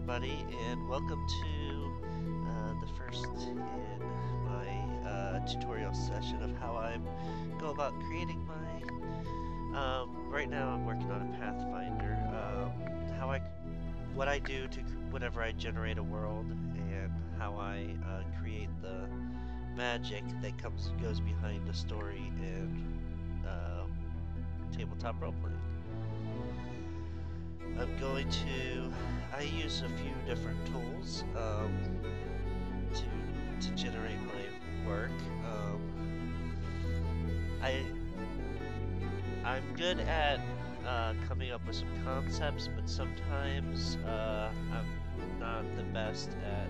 everybody, and welcome to the first in my tutorial session of how I go about creating my. Right now, I'm working on a Pathfinder. What I do to whenever I generate a world, and how I create the magic that goes behind the story and tabletop roleplaying. I use a few different tools to generate my work. I'm good at coming up with some concepts, but sometimes I'm not the best at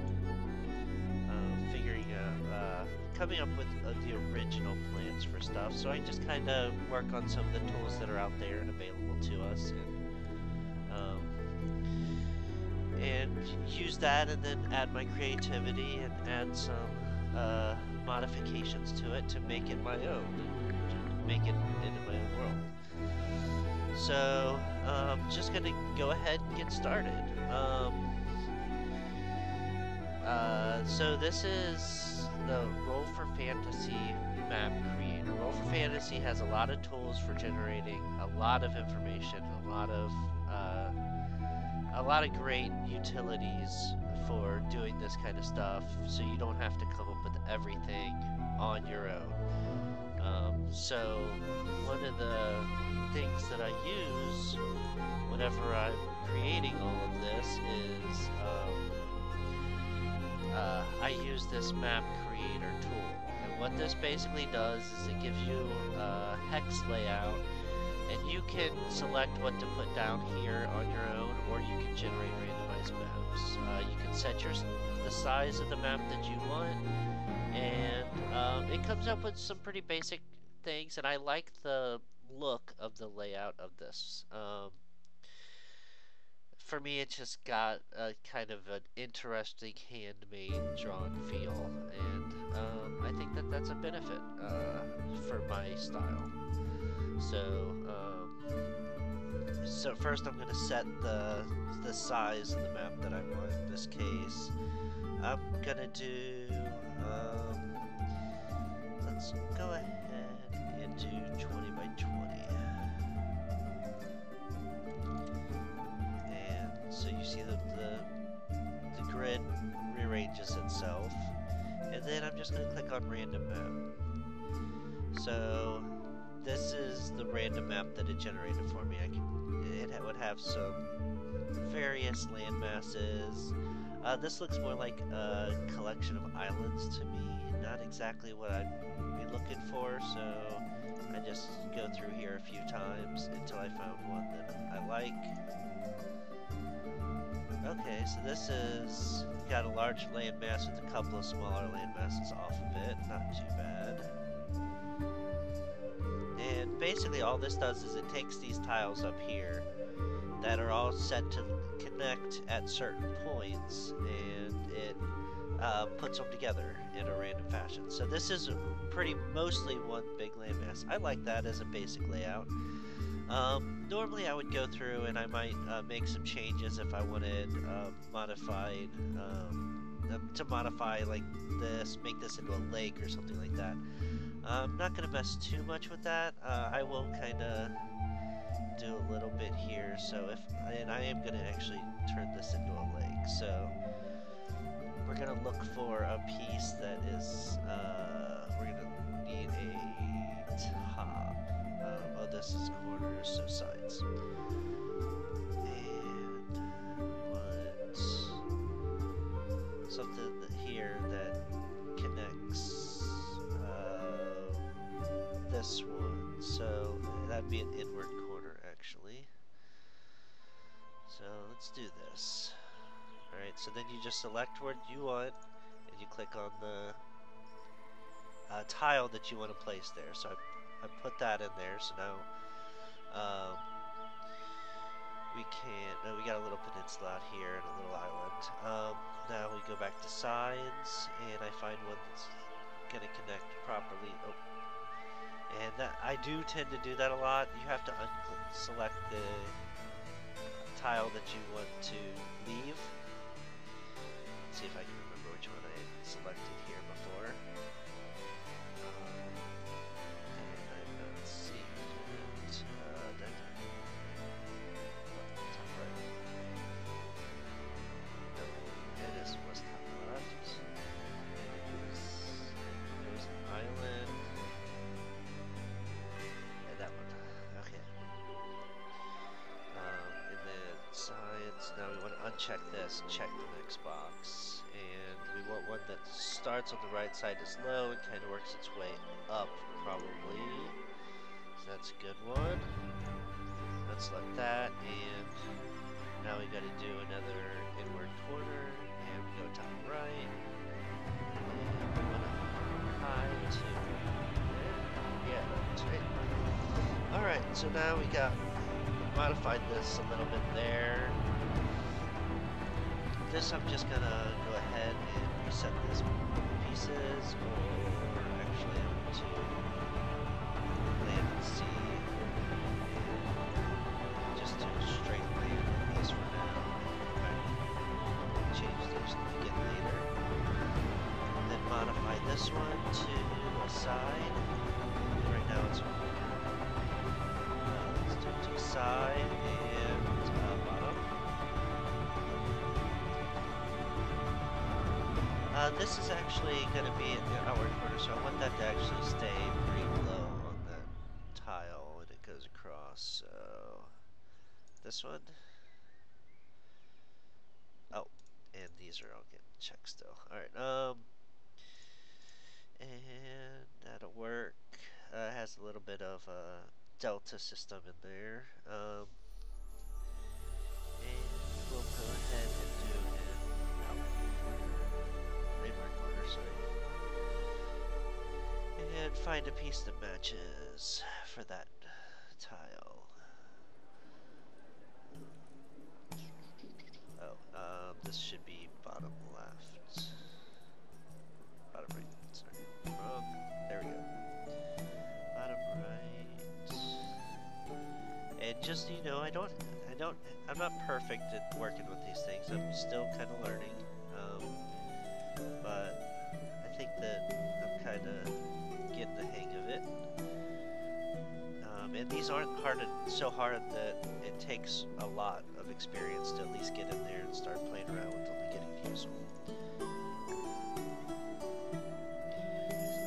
figuring out, coming up with the original plans for stuff. So I just kind of work on some of the tools that are out there and available to us, and use that, and then add my creativity and add some modifications to it to make it my own, to make it into my own world. So, just gonna go ahead and get started. So this is the Roll for Fantasy map creator. Roll for Fantasy has a lot of tools for generating a lot of information, a lot of great utilities for doing this kind of stuff, so you don't have to come up with everything on your own. So one of the things that I use whenever I'm creating all of this is I use this map creator tool, and what this basically does is it gives you a hex layout, and you can select what to put down here on your own, or you can generate randomized maps. You can set the size of the map that you want, and it comes up with some pretty basic things, and I like the look of the layout of this. For me, it just got a kind of an interesting handmade drawn feel, and I think that that's a benefit for my style. So first I'm going to set the size of the map that I want. In this case, I'm going to do, let's go ahead and do 20 by 20. And so you see the grid rearranges itself. And then I'm just going to click on random map. So this is the random map that it generated for me. It would have some various land masses. This looks more like a collection of islands to me, not exactly what I'd be looking for, so I just go through here a few times until I found one that I like. Okay, so this is got a large landmass with a couple of smaller landmasses off of it, not too bad. And basically all this does is it takes these tiles up here that are all set to connect at certain points, and it puts them together in a random fashion. So this is mostly one big landmass. I like that as a basic layout. Normally I would go through and I might make some changes if I wanted modified to modify like this, make this into a lake or something like that. I'm not going to mess too much with that. I will kind of do a little bit here, and I am going to actually turn this into a lake. So we're going to look for a piece that is, we're going to need a top. Oh, this is corners, so sides. And we want something here that connects this one, so that'd be an inward corner actually. So let's do this. Alright, so then you just select what you want and you click on the tile that you want to place there. So I put that in there, so now we got a little peninsula out here and a little island. Now we go back to signs, and I find one that's going to connect properly. Oh. And I do tend to do that a lot. You have to select the tile that you want to leave, Let's see if I can remember which one I selected here before. And I'm not seeing it. Top right. No, it is was top left. There's an island. And that one. Okay. And then science. Now we want to uncheck this, check the next box. And we want one that starts on the right side is low and kind of works its way up, probably. So that's a good one. Let's select that, and now we got to do another inward corner, and we go top right. And we want to high to there. Yeah, that's right. Alright, so now we modified this a little bit there. This I'm just gonna go ahead and reset these pieces, or actually I'm going to land and see, just do straight land in this for now. Change those again later. And then modify this one to a side. Right now it's let's do it to a side and bottom. This is actually going to be in the outward corner, so I want that to actually stay pretty low on that tile when it goes across. So this one. Oh, and these are all getting checked still. Alright, and that'll work. It has a little bit of a delta system in there. And we'll go ahead and do an inward corner, sorry. And find a piece that matches for that tile. Oh, this should be bottom left. Bottom right, sorry. Wrong. There we go. Bottom right. And just, you know, I'm not perfect at working with these things. I'm still kind of learning. But I think that I'm kind of getting the hang of it. And these aren't so hard that it takes a lot of experience to at least get in there and start playing around with them and getting used to them.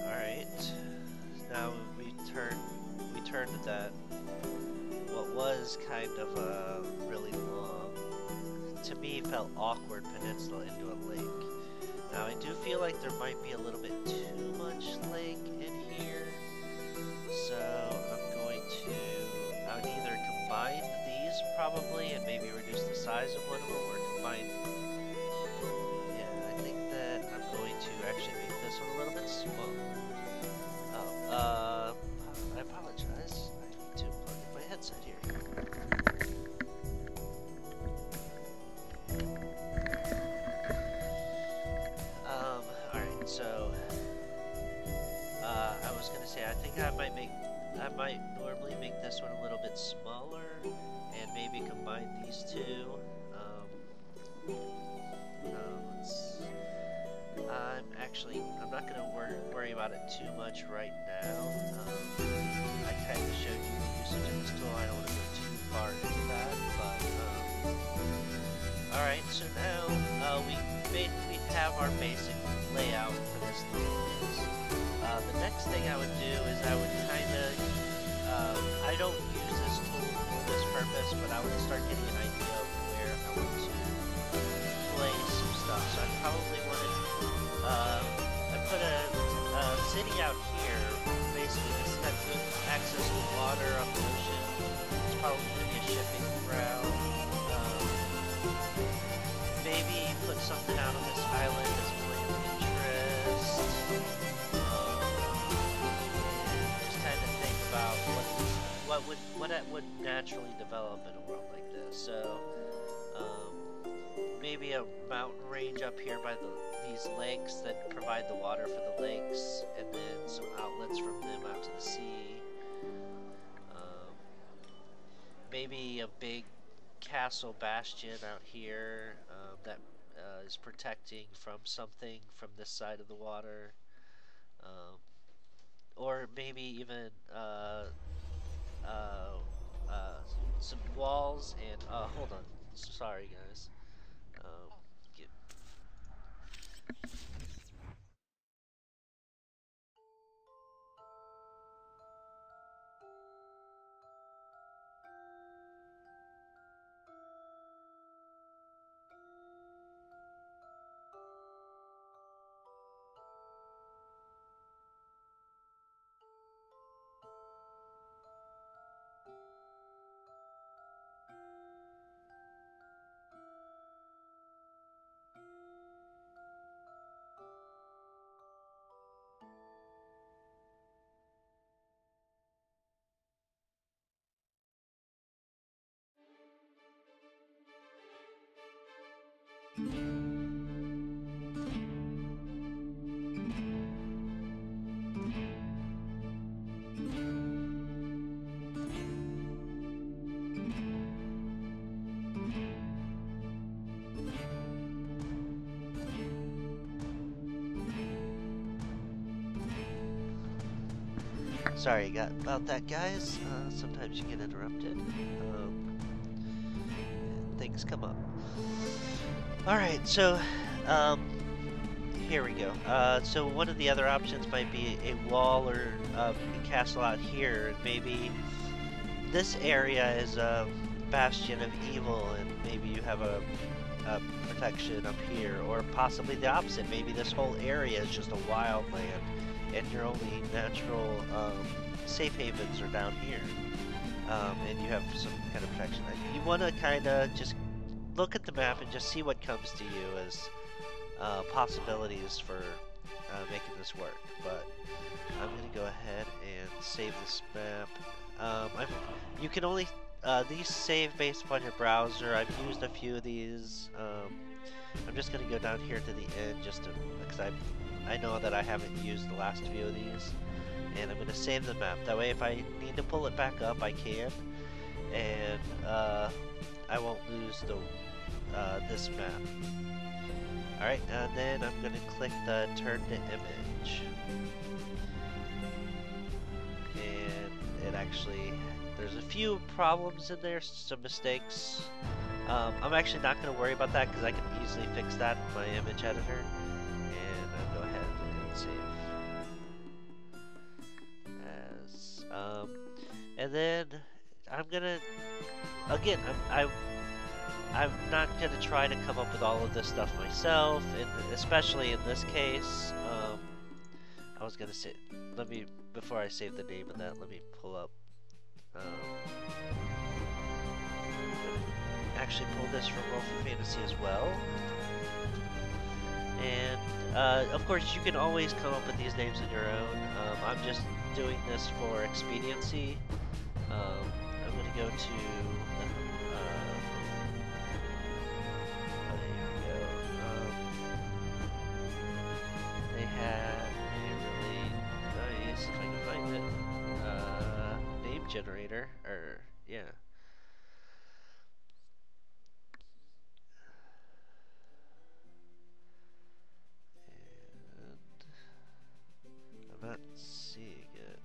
Alright. Now we turned that what was kind of a really long, to me felt awkward peninsula into a lake. Now I do feel like there might be a little bit too much lake in here, so I would either combine these probably and maybe reduce the size of one of them, or combine, yeah, I think that I'm going to actually make this one a little bit smaller. Oh, I apologize, I need to plug in my headset here. Alright, so, I was gonna say, I think I might normally make this one a little bit smaller, and maybe combine these two. I'm not gonna worry about it too much right now. I kind of showed you the usage of this tool, I don't want to go too far into that, but, alright, so now, we have our basic layout for this thing. The next thing I would do is I would kind of, I don't use this tool for this purpose, but I would start getting an idea of where I want to place some stuff. So I probably wanted, I put a city out here. Basically, this has good access to water on the ocean. It's probably going to be a shipping route. Maybe put something out on this island as a point of interest. Just kind of think about what would naturally develop in a world like this. So maybe a mountain range up here by these lakes that provide the water for the lakes, and then some outlets from them out to the sea. Maybe a big castle bastion out here that is protecting from something from this side of the water, um, or maybe even uh, uh, some walls and hold on, sorry guys. Um, get, Sorry about that, guys. Sometimes you get interrupted. Things come up. Alright, so um, here we go. So one of the other options might be a wall or a castle out here. Maybe this area is a bastion of evil, and maybe you have a protection up here, or possibly the opposite. Maybe this whole area is just a wild land, and your only natural safe havens are down here, and you have some kind of protection. You want to kind of just look at the map and just see what comes to you as possibilities for making this work. But I'm going to go ahead and save this map. You can only these save based upon your browser. I've used a few of these. I'm just going to go down here to the end just to, because I know that I haven't used the last few of these, and I'm going to save the map. That way, if I need to pull it back up, I can, and I won't lose the this map. All right, and then I'm going to click the turn to image, and it actually. There's a few problems in there, some mistakes. I'm actually not going to worry about that because I can easily fix that in my image editor. And I'll go ahead and save as. And then I'm gonna again. I'm not gonna try to come up with all of this stuff myself, and especially in this case. I was gonna say, before I save the name of that, let me pull up. Actually pull this from Roll for Fantasy as well. And of course you can always come up with these names on your own. I'm just doing this for expediency. I'm going to go to here we go. They had a really nice, if I can find it, name generator, or yeah. I'm not seeing it.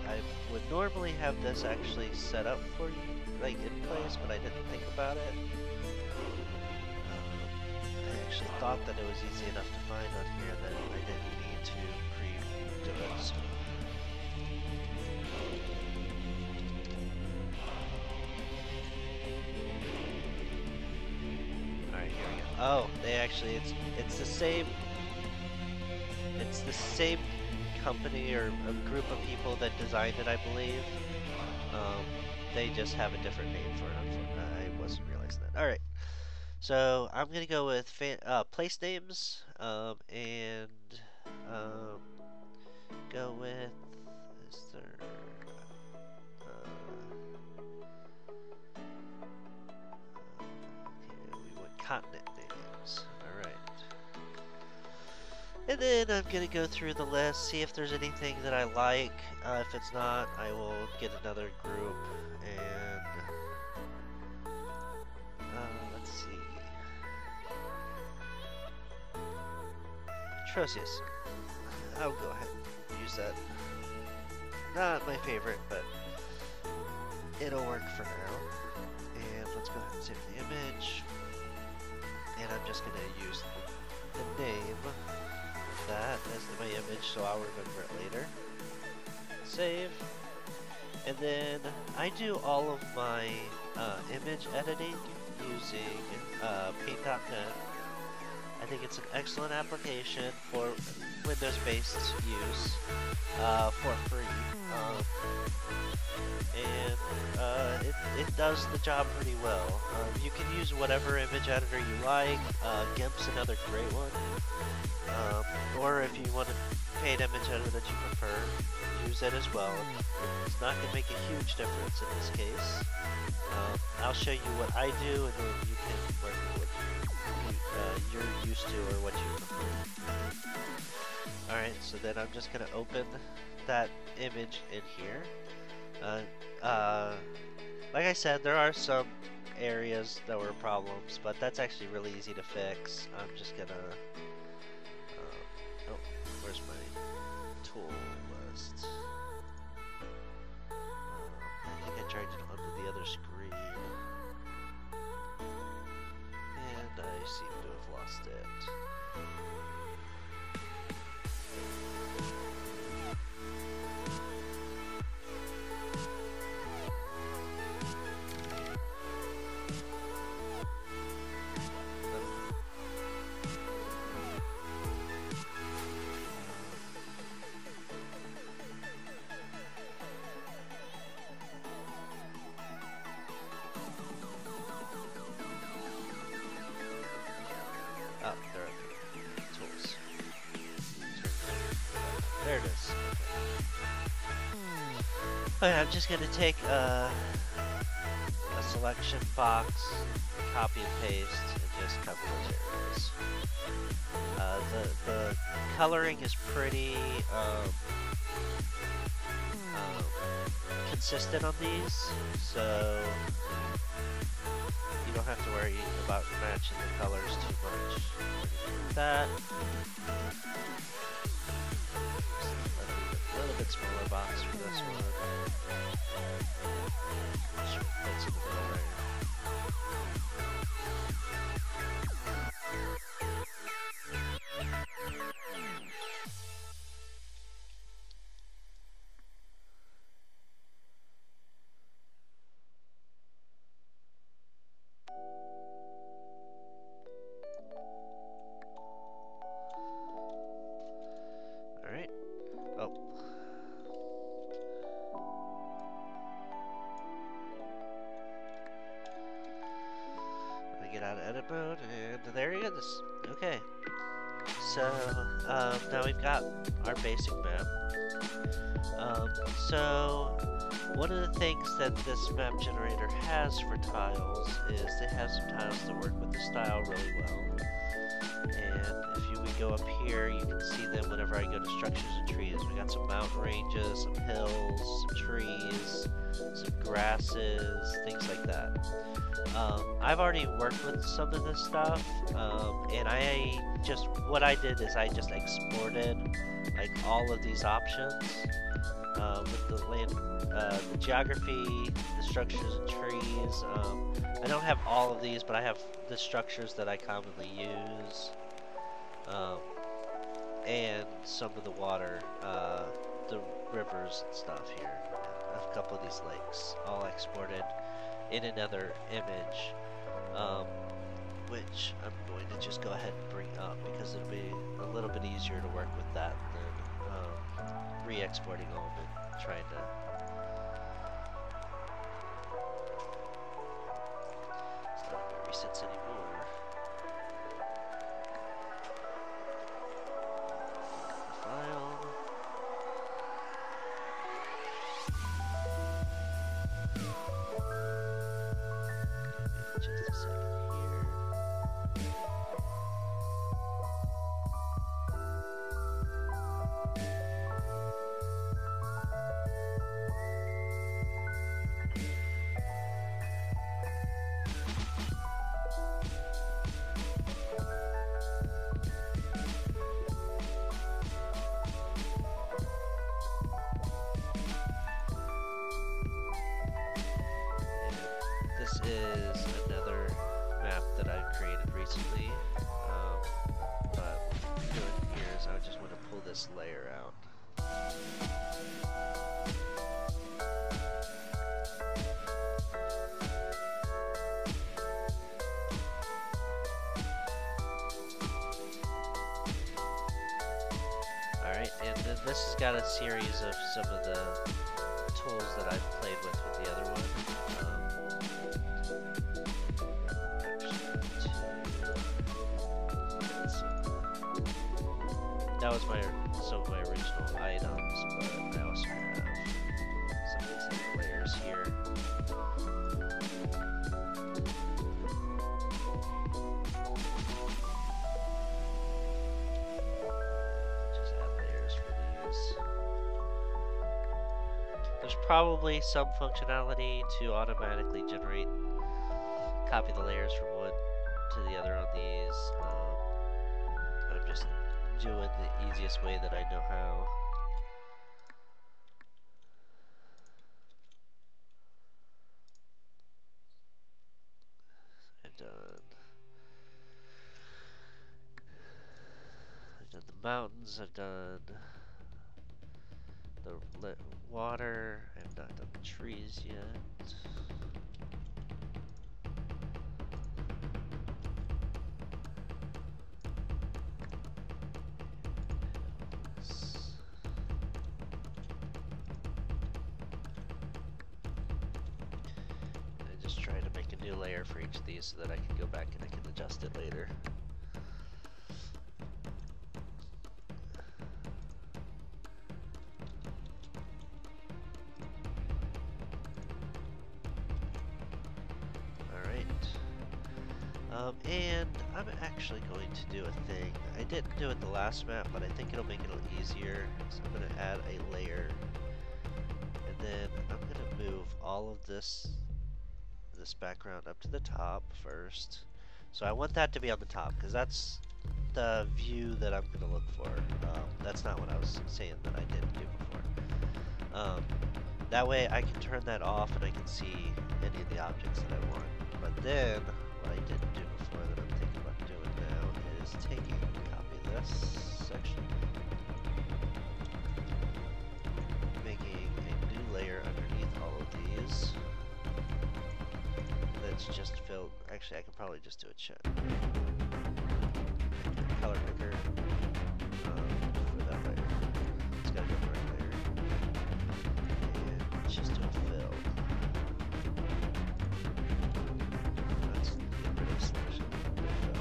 I would normally have this actually set up for you, like in place, but I didn't think about it. I actually thought that it was easy enough to find on here that I didn't need to pre-do it. So. Alright, here we go. Oh, they actually, it's the same company or a group of people that designed it, I believe. They just have a different name for it. I wasn't realizing that. Alright. So I'm gonna go with place names, and go with, is there, continent names. Alright. And then I'm gonna go through the list, see if there's anything that I like. If it's not, I will get another group and let's see. Trosius. I'll go ahead and use that. Not my favorite, but it'll work for now. And let's go ahead and save the image. And I'm just gonna use the name of that as my image, so I'll remember it later. Save. And then I do all of my image editing using Paint.net. I think it's an excellent application for Windows-based use for free. It does the job pretty well. You can use whatever image editor you like. GIMP's another great one. Or if you want a paid image editor that you prefer, use it as well. It's not going to make a huge difference in this case. I'll show you what I do, and then you can work with what you're used to or what you prefer. Alright, so then I'm just going to open that image in here. Like I said, there are some areas that were problems, but that's actually really easy to fix. I'm just going to... oh, where's my tool list? I think I dragged it onto the other screen. And I seem to have lost it. Oh, there are the tools. There it is. Okay, I'm just going to take a selection box, copy and paste, and just cover those areas. The coloring is pretty consistent on these, so you don't have to worry about matching the colors too much. Like that. A little bit smaller box for this one. Sure, fits in the middle right. Alright. Oh. I get out of edit mode, and there it is. Okay. So, now we've got our basic map. So, one of the things that this map generator has for tiles is they have some tiles that work with the style really well. And if we go up here, you can see them whenever I go to structures and trees. We got some mountain ranges, some hills, some trees, some grasses, things like that. I've already worked with some of this stuff, and what I did is I just exported like all of these options with the land, the geography, the structures and trees. I don't have all of these, but I have the structures that I commonly use, and some of the water, the rivers and stuff here. A couple of these lakes, all exported in another image, which I'm going to just go ahead and bring up because it'll be a little bit easier to work with that than re-exporting all of it, trying to... It's not going to resets anymore. File. Just a second here. is another map that I've created recently. But what I'm doing here is I just want to pull this layer out. Alright, and then this has got a series of some of the tools that I've played with the other one. That was some of my original items, but I also have some of these other layers here. Just add layers for these. There's probably some functionality to automatically copy the layers from one to the other on these. I'm just doing the easiest way that I know how. I've done the mountains, I've done the water, I've not done the trees yet. Just try to make a new layer for each of these so that I can go back and I can adjust it later. Alright. And I'm actually going to do a thing. I didn't do it the last map, but I think it'll make it a little easier. So I'm going to add a layer. And then I'm going to move all of this background up to the top first. So I want that to be on the top because that's the view that I'm going to look for. That's not what I was saying that I didn't do before. That way I can turn that off and I can see any of the objects that I want. But then what I didn't do before that I'm thinking about doing now is copy this section, making a new layer underneath all of these. That's just filled. Actually, I could probably just do a check. Color picker for that layer. It's got to go to the right layer. And let's just do a fill. That's the inverted selection. Fill.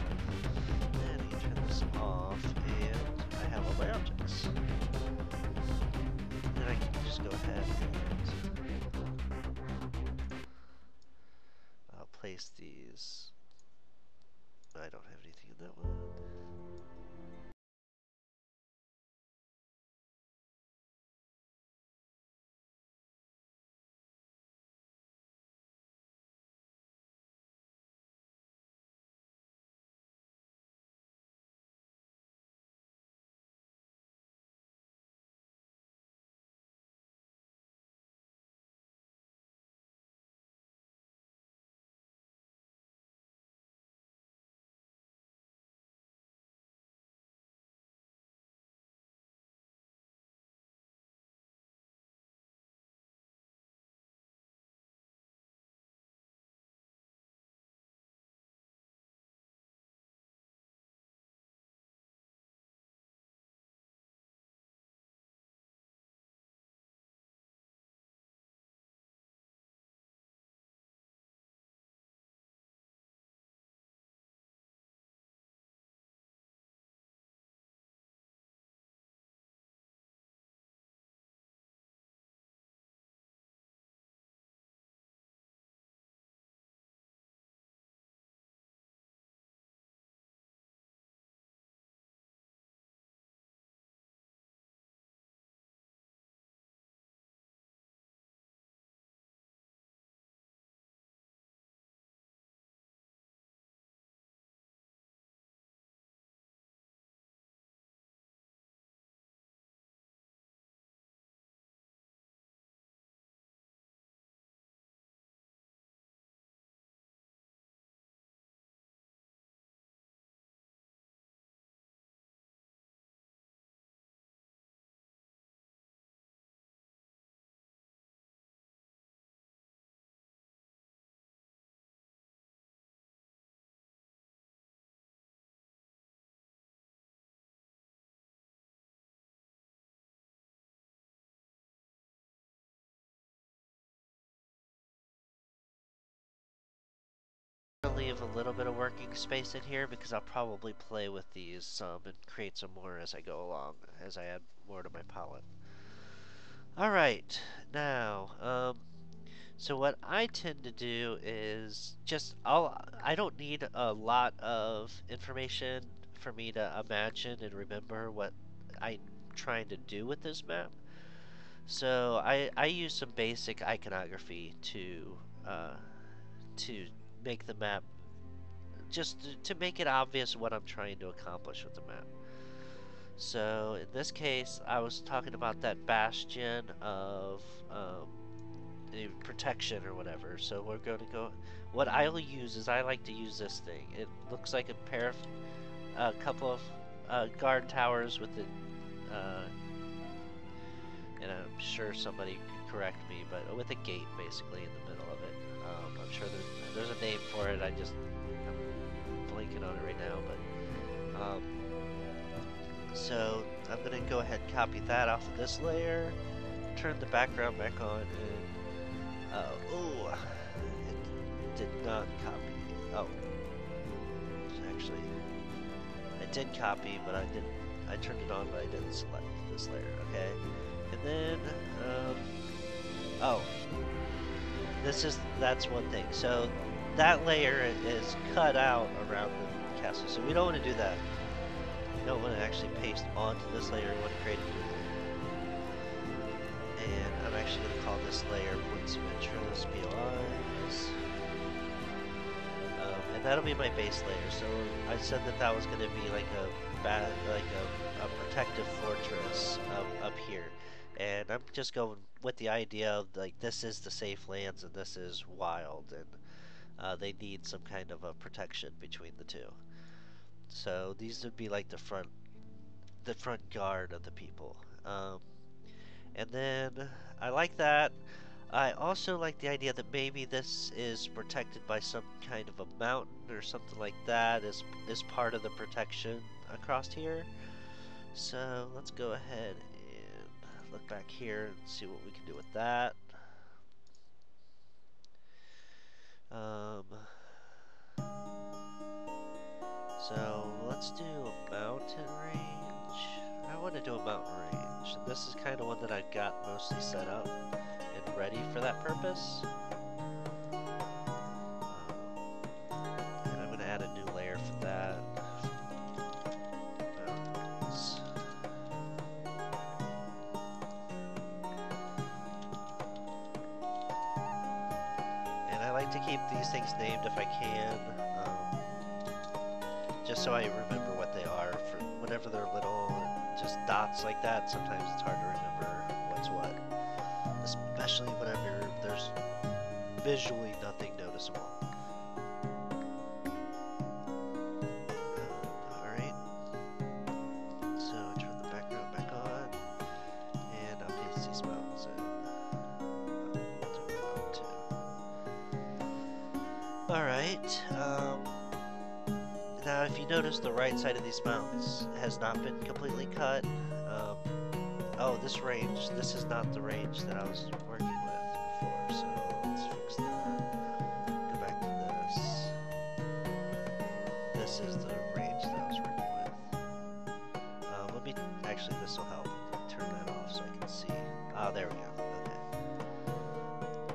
Then I can turn this off, and I have all my objects. Then I can just go ahead and place these. I don't have anything in that one. leave a little bit of working space in here because I'll probably play with these some and create some more as I go along, as I add more to my palette. Alright, now, so what I tend to do is I don't need a lot of information for me to imagine and remember what I'm trying to do with this map. So I use some basic iconography to make the map, just to make it obvious what I'm trying to accomplish with the map. So in this case, I was talking about that bastion of protection or whatever. So we're going to go. What I'll use is I like to use this thing. It looks like a couple of guard towers with it. And I'm sure somebody could correct me, but with a gate basically in the middle of it. I'm sure there's a name for it. I'm blanking on it right now, but so I'm gonna go ahead and copy that off of this layer, turn the background back on, and oh, it did not copy. Oh, actually, I did copy, but I turned it on, but I didn't select this layer. Okay. And then, oh, that's one thing. So that layer is cut out around the castle. So we don't want to do that. We don't want to actually paste onto this layer. We want to create a new layer. And I'm actually going to call this layer points of interest, POIs. And that'll be my base layer. So I said that was going to be like a protective fortress up here. And I'm just going with the idea of, like, this is the safe lands and this is wild, and they need some kind of a protection between the two. So these would be like the front guard of the people. And then I like that. I also like the idea that maybe this is protected by some kind of a mountain or something like that is part of the protection across here. So let's go ahead and look back here and see what we can do with that. So let's do a mountain range. I want to do a mountain range. This is kind of one that I've got mostly set up and ready for that purpose. And I'm going to add a new layer for that. Mountains. And I like to keep these things named if I can, just so I remember what they are. For whenever they're little, just dots like that, sometimes it's hard to remember what's what. Especially whenever there's visually nothing noticeable. Alright. So turn the background back on. And I'll paste these mountains in. Alright. Now if you notice, the right side of these mountains has not been completely cut. Oh, this range, this is not the range that I was working with before, so let's fix that. Go back to this. This is the range that I was working with. Actually, this will help. Turn that off so I can see. Ah, there we go. Okay.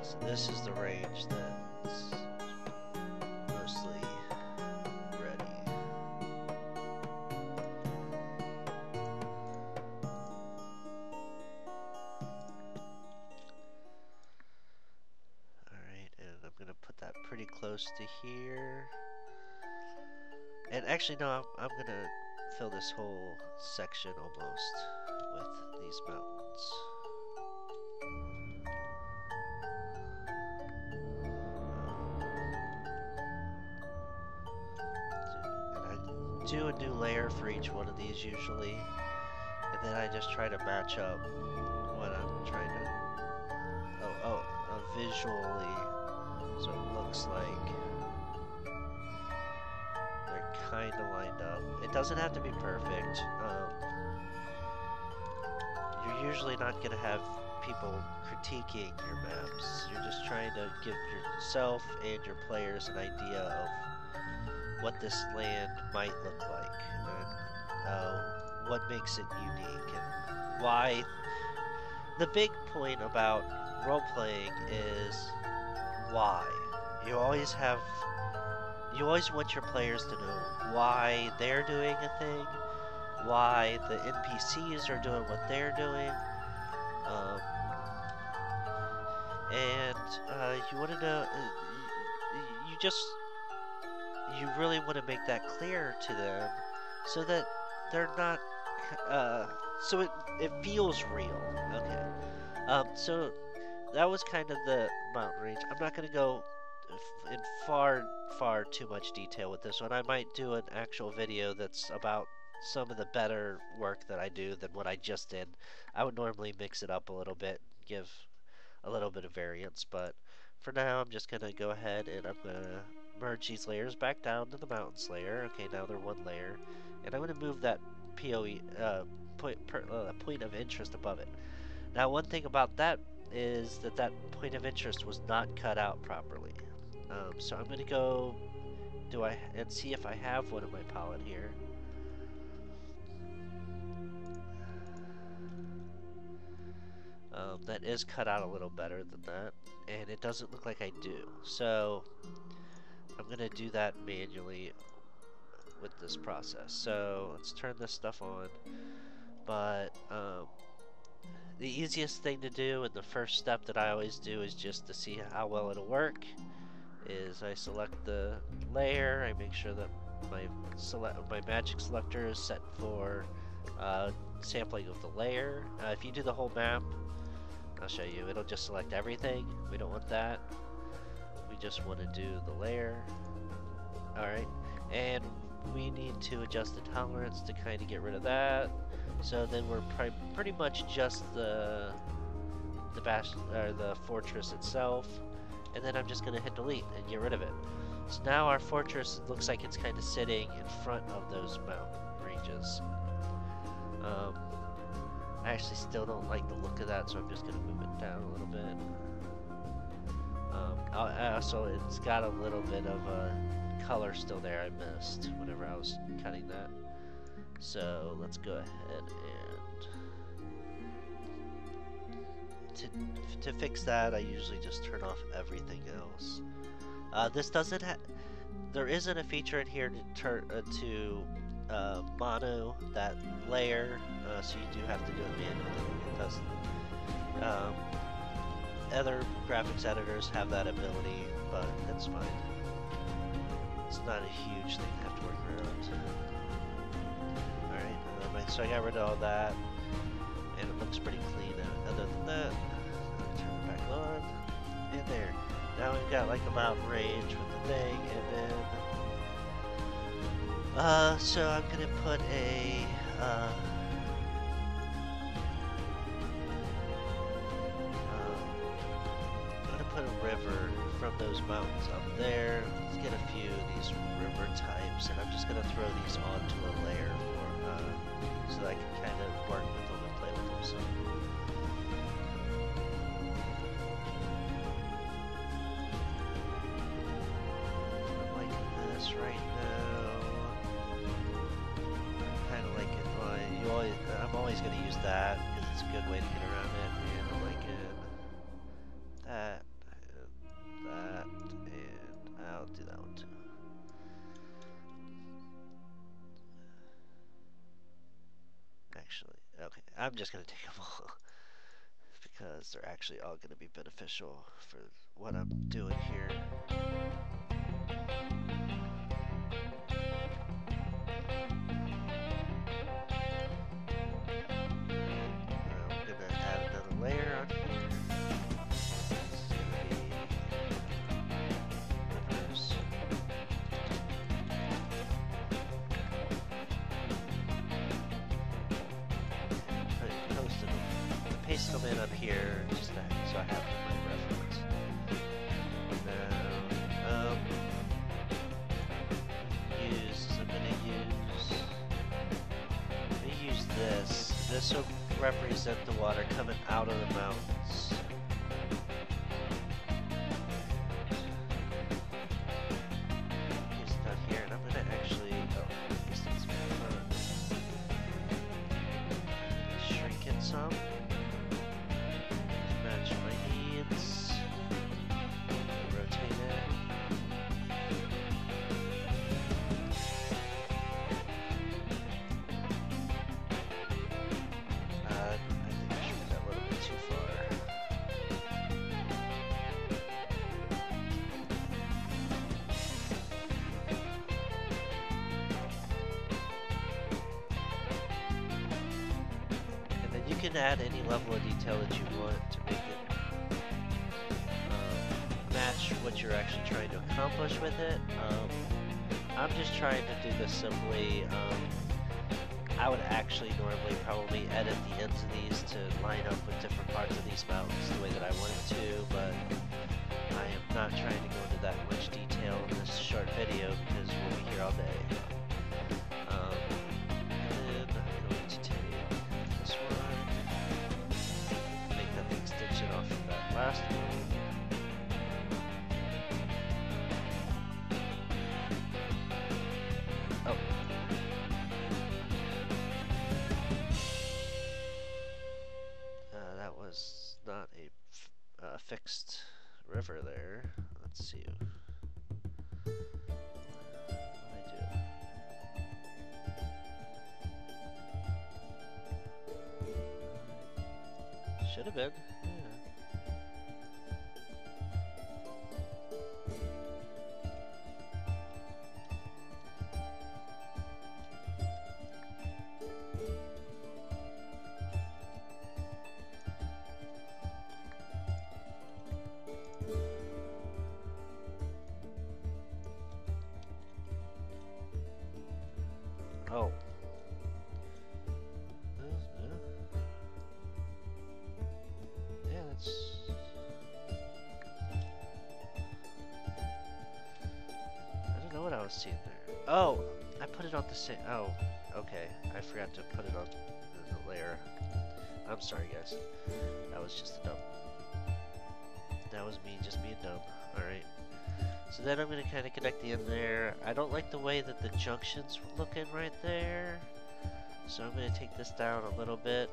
So this is the range that's mostly ready. Pretty close to here. And actually, no, I'm gonna fill this whole section almost with these mountains. And I do a new layer for each one of these usually, and then I just try to match up what I'm trying to visually. So it looks like they're kind of lined up. It doesn't have to be perfect. You're usually not going to have people critiquing your maps. You're just trying kind of give yourself and your players an idea of what this land might look like, and what makes it unique, and why. The big point about role-playing is why. You always want your players to know why they're doing a thing, why the NPCs are doing what they're doing, and you want to know, you really want to make that clear to them so that they're not, so it feels real. Okay. So that was kind of the mountain range. I'm not going to go in far too much detail with this one. I might do an actual video that's about some of the better work that I do than what I just did. I would normally mix it up a little bit, give a little bit of variance, but for now I'm just going to go ahead and I'm going to merge these layers back down to the mountains layer. Okay, now they're one layer, and I'm going to move that POE point of interest above it. Now, one thing about that is that point of interest was not cut out properly. So I'm going to go and see if I have one in my palette here. That is cut out a little better than that, and it doesn't look like I do. So I'm going to do that manually with this process. So let's turn this stuff on. But the easiest thing to do, and the first step that I always do, is just to see how well it'll work, is I select the layer. I make sure that my magic selector is set for sampling of the layer. If you do the whole map, I'll show you, it'll just select everything. We don't want that. We just want to do the layer. Alright, and we need to adjust the tolerance to kind of get rid of that. So then we're pretty much just the fortress itself, and then I'm just going to hit delete and get rid of it. So now our fortress looks like it's kind of sitting in front of those mountain ranges. I actually still don't like the look of that, so I'm just going to move it down a little bit. Also, it's got a little bit of a color still there I missed whenever I was cutting that. So let's go ahead and to fix that, I usually just turn off everything else. This doesn't have. There isn't a feature in here to mono that layer, so you do have to do it manually. It doesn't. Other graphics editors have that ability, but it's fine. It's not a huge thing to have to work around. Alright, so I got rid of all that, and it looks pretty clean. Other than that, turn it back on, and there. Now we've got like a mountain range with the thing, and then so I'm gonna put a river from those mountains up there. Let's get a few of these river types, and I'm just gonna throw these onto a layer so that I can kind of work with them and play with them. So. I'm liking this right now. I kind of like it. I'm always going to use that because it's a good way to get around it, and I'm liking that, and that, and I'll do that one too. Actually, okay, I'm just going to take them all because they're actually all going to be beneficial for what I'm doing here. I'm going to add another layer on here. This is going to be rivers. Paste them in up here just so I have my reference. Now, I'm gonna use this. This will represent the water coming out of the mountains. can add any level of detail that you want to make it match what you're actually trying to accomplish with it. I'm just trying to do this simply. I would actually normally probably edit the ends of these to line up with different parts of these mountains the way that I wanted to, but I am not trying to go into that much detail in this short video because we'll be here all day. And then I'm going to take this one, make that the extension off of that last one. Not a fixed river there. Let's see what I do. Should have been. Oh. Yeah, that's... I don't know what I was seeing there. Oh! I put it on the same... Oh, okay. I forgot to put it on the layer. I'm sorry, guys. That was just a dumb... That was me just being dumb. Alright. So then I'm going to kind of connect the end there. I don't like the way that the junction's looking right there. So I'm going to take this down a little bit.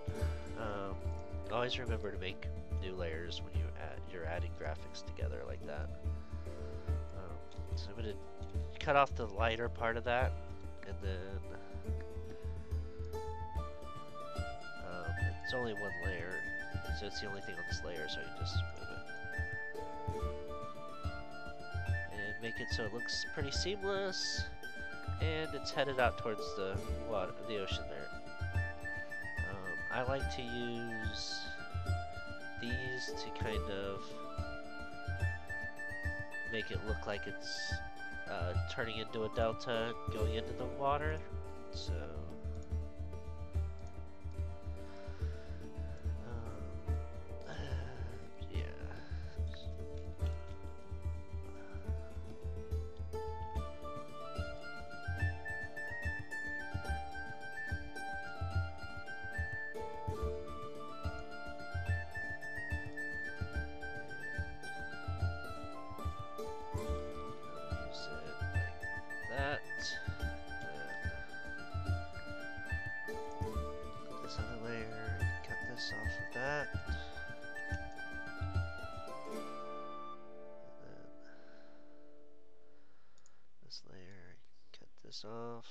Always remember to make new layers when you're adding graphics together like that. So I'm going to cut off the lighter part of that. And then... it's only one layer. So it's the only thing on this layer, so I can just move it. Make it so it looks pretty seamless, and it's headed out towards the water, the ocean there. I like to use these to kind of make it look like it's turning into a delta going into the water. So off,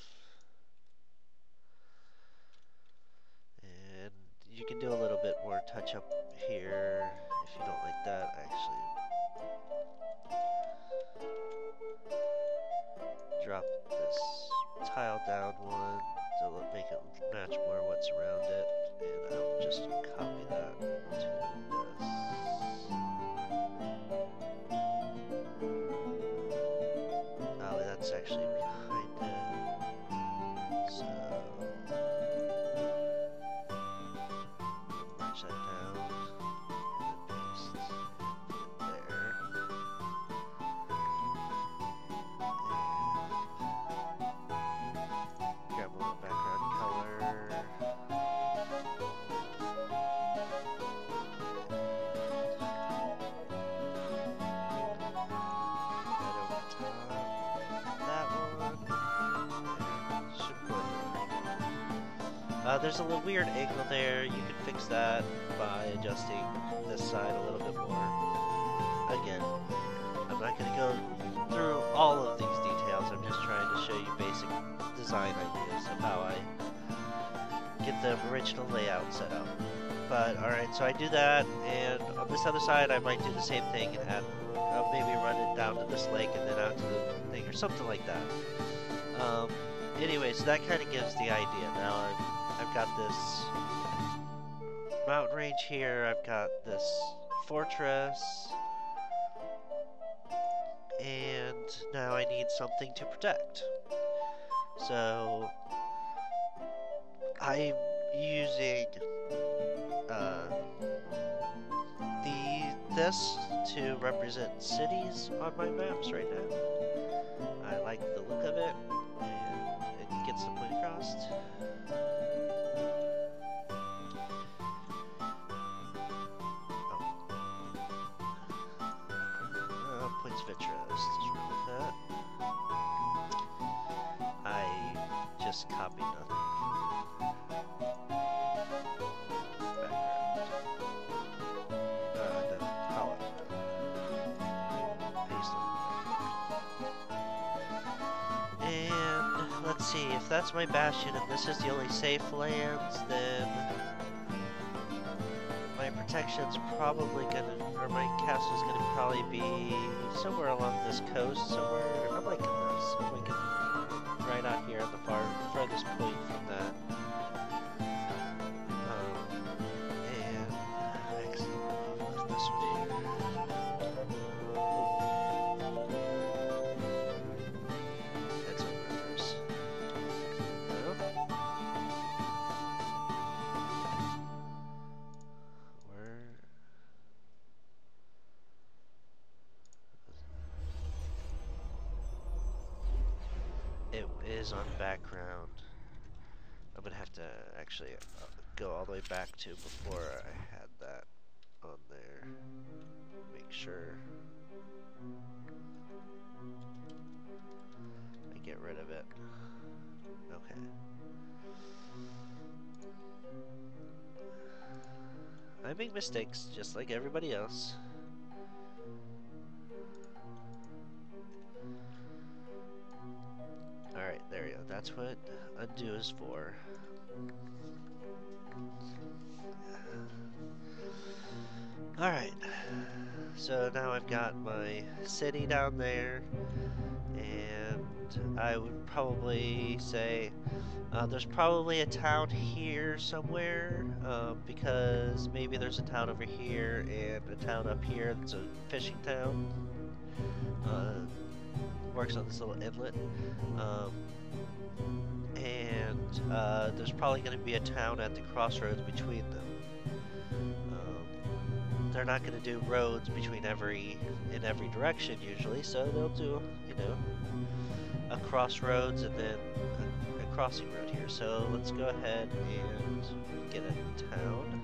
and you can do a little bit more touch up here if you don't like that. Actually, drop this tile down one to make it match more what's around it, and I'll just copy that to this. Oh, that's actually behind it. So push that down and paste it there. And grab a little background color. There's a little weird angle there. You can fix that by adjusting this side a little bit more. Again, I'm not going to go through all of these details. I'm just trying to show you basic design ideas of how I get the original layout set up. But alright, so I do that, and on this other side I might do the same thing and add, maybe run it down to this lake and then out to the thing or something like that. Anyway, so that kind of gives the idea. Now I've got this mountain range here. I've got this fortress. And now I need something to protect. So I'm using this to represent cities on my maps right now. I like the look of it, and it gets the point across. Points of interest, just remove that. I just copied nothing. Background. No, column. Paste it. And let's see, if that's my bastion and this is the only safe lands, then my protection's probably gonna, or my castle's gonna probably be somewhere along this coast, somewhere. I'm liking this. I'm liking right out here at the farthest point from that. And actually, this one here. That's on reverse. No. It is on background. I'm gonna have to actually go all the way back to before I had that on there. Make sure I get rid of it. Okay. I make mistakes just like everybody else. Alright, there we go. That's what undo is for. Alright. So now I've got my city down there, and I would probably say there's probably a town here somewhere, because maybe there's a town over here and a town up here that's a fishing town. Works on this little inlet, and there's probably going to be a town at the crossroads between them. They're not going to do roads between in every direction usually, so they'll do, you know, a crossroads and then a crossing road here. So let's go ahead and get a town,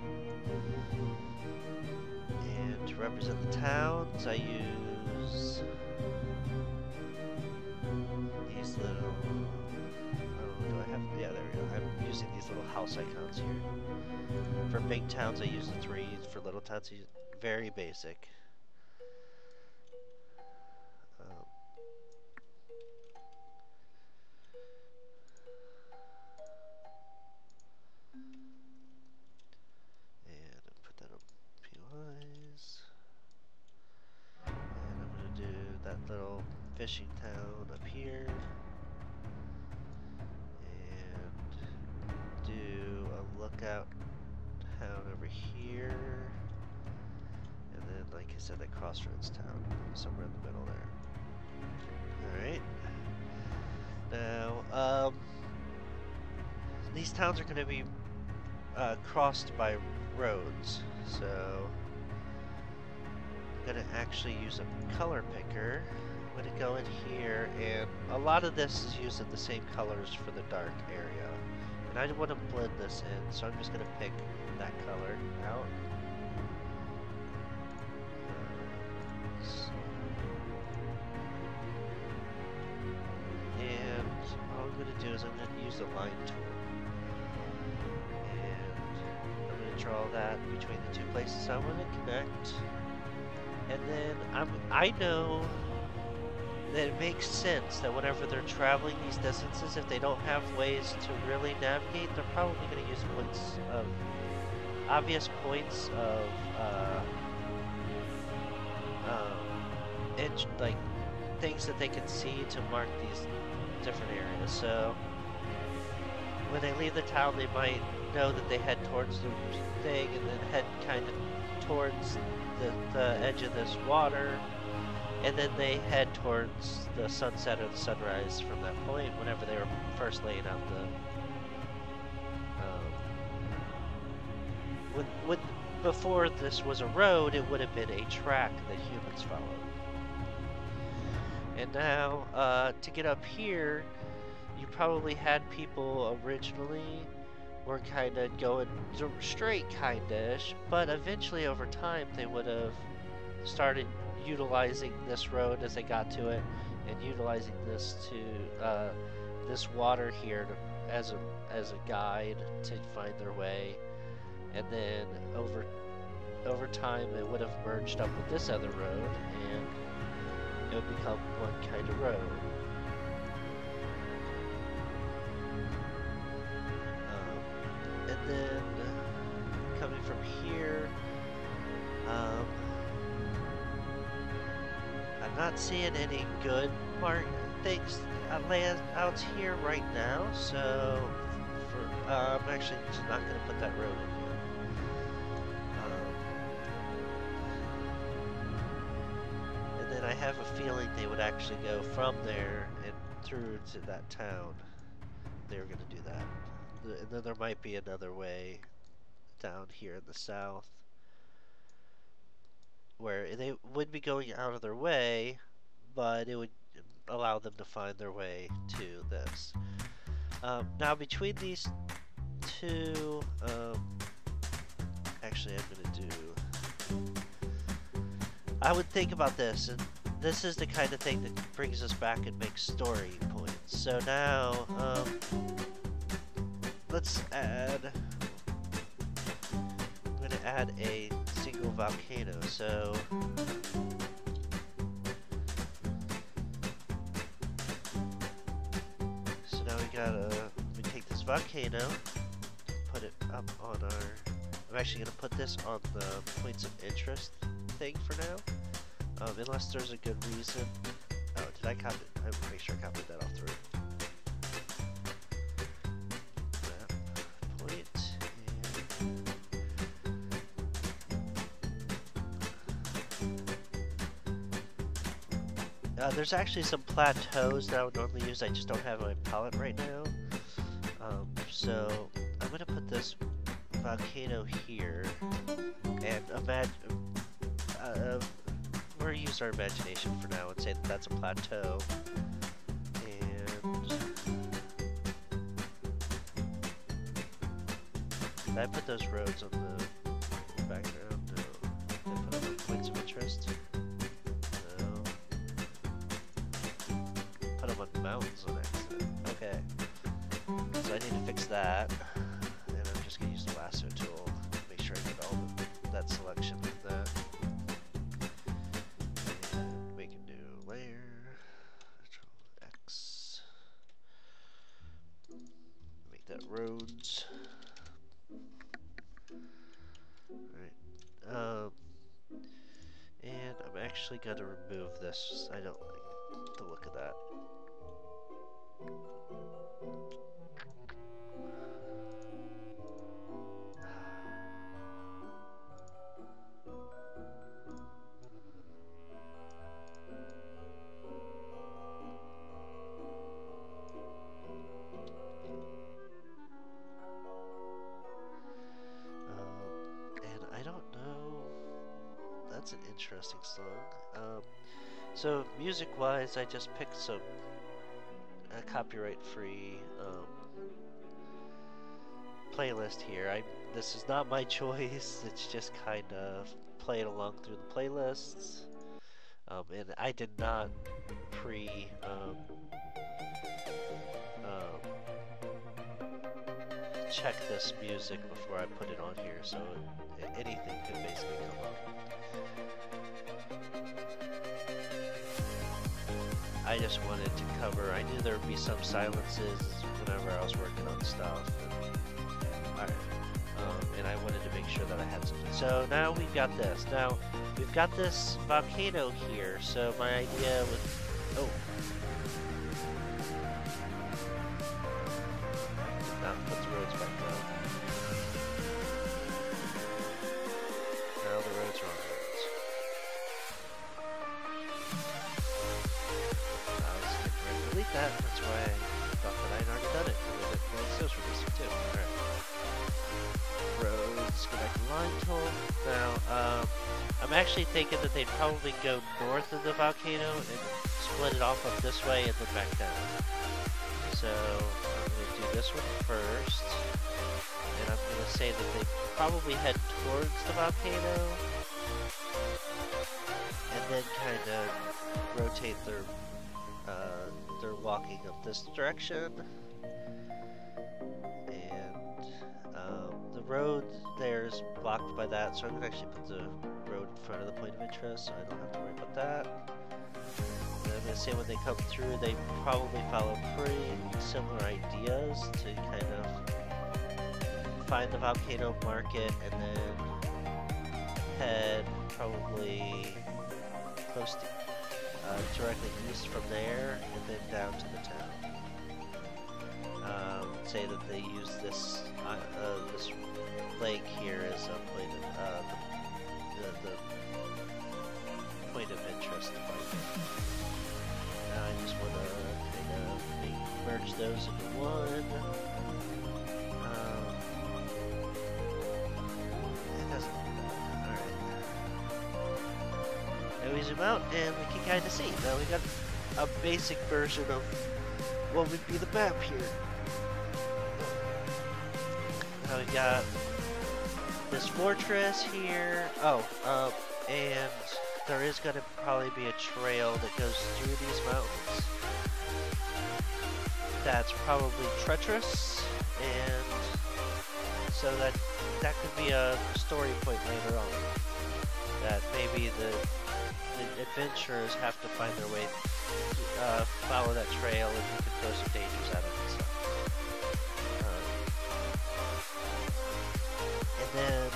and to represent the towns I use these little, oh, do I have, yeah, there we go. I'm using these little house icons here. For big towns I use the 3, for little towns I use very basic. And I'll put that on POIs. And I'm going to do that little fishing town up here, and do a lookout town over here, and then, like I said, that crossroads town somewhere in the middle there. Alright. Now, these towns are going to be crossed by roads, so I'm going to actually use a color picker. I'm going to go in here, and a lot of this is using the same colors for the dark area. And I want to blend this in, so I'm just going to pick that color out. And all I'm going to do is I'm going to use the line tool. And I'm going to draw that between the two places I want to connect. And then I know that it makes sense that whenever they're traveling these distances, if they don't have ways to really navigate, they're probably going to use points of, obvious points of, like, things that they can see to mark these different areas. So when they leave the town, they might know that they head towards the thing and then head kind of towards the edge of this water, and then they head towards the sunset or the sunrise from that point whenever they were first laying out the before this was a road, it would have been a track that humans followed. And now, to get up here, you probably had people originally were kind of going straight, kind-ish, but eventually over time they would have started utilizing this road as they got to it, and utilizing this to this water here as a guide to find their way. And then over time it would have merged up with this other road, and it would become one kind of road. And then coming from here, I'm not seeing any good things out here right now, so I'm actually just not going to put that road in here. And then I have a feeling they would actually go from there and through to that town. They were going to do that. And then there might be another way down here in the south where they would be going out of their way, but it would allow them to find their way to this. Now between these two, actually I'm going to do, I would think about this, and this is the kind of thing that brings us back and makes story points. So now, let's add, I'm going to add a single volcano. So now we take this volcano, put it up on our, I'm actually going to put this on the points of interest thing for now, unless there's a good reason. Oh, did I copy it? I will make sure I copied that off through. There's actually some plateaus that I would normally use, I just don't have my palette right now. So I'm going to put this volcano here, and we're going to use our imagination for now and say that that's a plateau. And did I put those roads on the background? No. Did I put them on points of interest? Mountains on accident. Okay. So I need to fix that. And I'm just going to use the lasso tool to make sure I get all that selection of that. And make a new layer. Control X. Make that roads. Alright. And I'm actually going to remove this. I don't like the look of that. And I don't know. That's an interesting song. So music-wise, I just picked some copyright-free playlist here. This is not my choice. It's just kind of playing along through the playlists. And I did not check this music before I put it on here, so anything could basically come up. I just wanted to cover, I knew there would be some silences whenever I was working on stuff, and I wanted to make sure that I had something. So now we've got this. Now, we've got this volcano here, so my idea was, not put the roads back down. that. That's why I thought that I'd already done it. And then it makes those for this one too. Alright. Roads, go back to line tool. Now, I'm actually thinking that they'd probably go north of the volcano and split it off up this way and then back down. So, I'm going to do this one first. And I'm going to say that they probably head towards the volcano. And then kind of rotate their walking up this direction. The road there is blocked by that, so I'm going to actually put the road in front of the point of interest, so I don't have to worry about that. And I'm going to say when they come through, they probably follow pretty similar ideas to kind of find the volcano market and then head probably close to directly east from there and then down to the town. Say that they use this this lake here as a point of the point of interest to find it. Now I just want to kind of merge those into one. It doesn't. All right. Now we zoom out and we can kind of see. Now we got a basic version of what would be the map here. Now we got this fortress here. And there is going to probably be a trail that goes through these mountains. That's probably treacherous, and so that could be a story point later on. That maybe the adventurers have to find their way, follow that trail, and you can throw some dangers at it and stuff. And then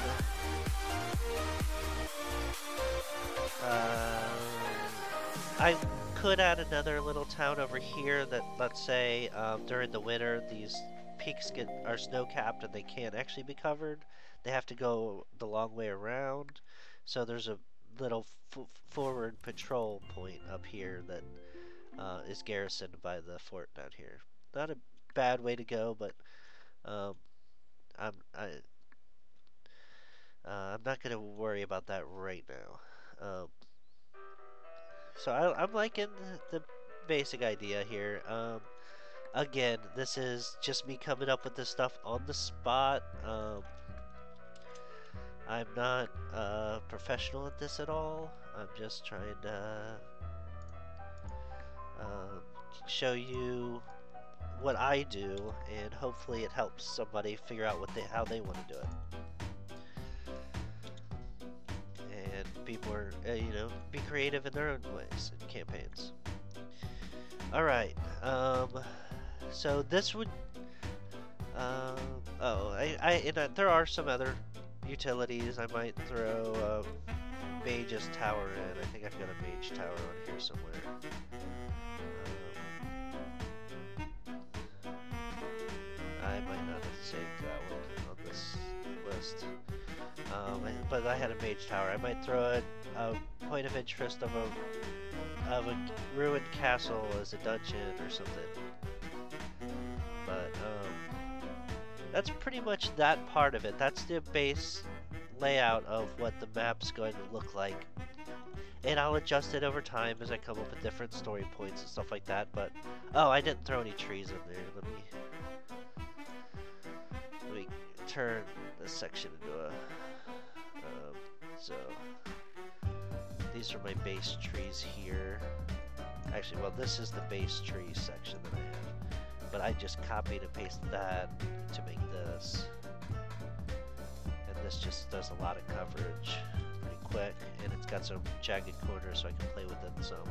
I could add another little town over here that, let's say, during the winter, these peaks are snow-capped and they can't actually be covered. They have to go the long way around. So there's a little forward patrol point up here that is garrisoned by the fort down here. Not a bad way to go, but I'm not going to worry about that right now. So I'm liking the basic idea here. Again, this is just me coming up with this stuff on the spot. I'm not professional at this at all. I'm just trying to show you what I do, and hopefully it helps somebody figure out how they want to do it. And people are, be creative in their own ways in campaigns. All right. So this would. There are some other utilities. I might throw a mage's tower in. I think I've got a mage tower on here somewhere. I might not have saved that one on this list. But I had a mage tower. I might throw in a point of interest of a ruined castle as a dungeon or something. But that's pretty much that part of it. That's the base layout of what the map's going to look like. And I'll adjust it over time as I come up with different story points and stuff like that. But I didn't throw any trees in there. Let me turn this section into a so these are my base trees here. Actually, well, this is the base tree section that I have, but I just copied and pasted that to make this, and this just does a lot of coverage pretty quick, and it's got some jagged corners so I can play with it some.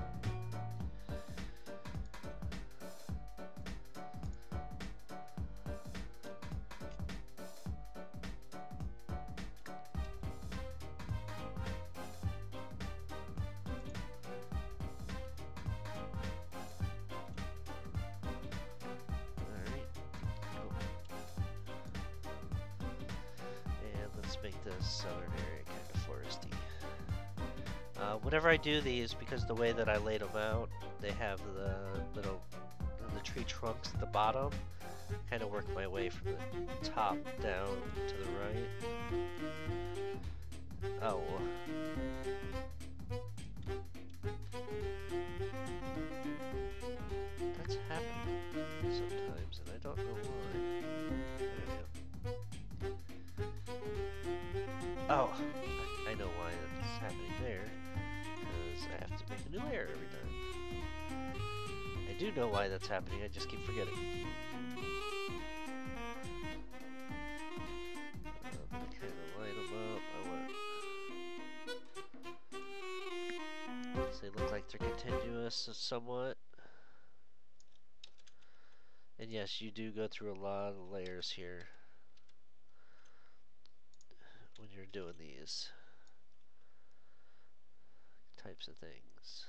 Southern area kind of foresty. Whenever I do these, because the way that I laid them out, they have the little tree trunks at the bottom. Kind of work my way from the top down to the right. Oh. That's happening sometimes, and I don't know why. There we go. Oh, I know why it's happening there. Because I have to make a new layer every time. I do know why that's happening, I just keep forgetting. I'm gonna kind of line them up. I want... They look like they're continuous somewhat. And yes, you do go through a lot of layers here when you're doing these types of things.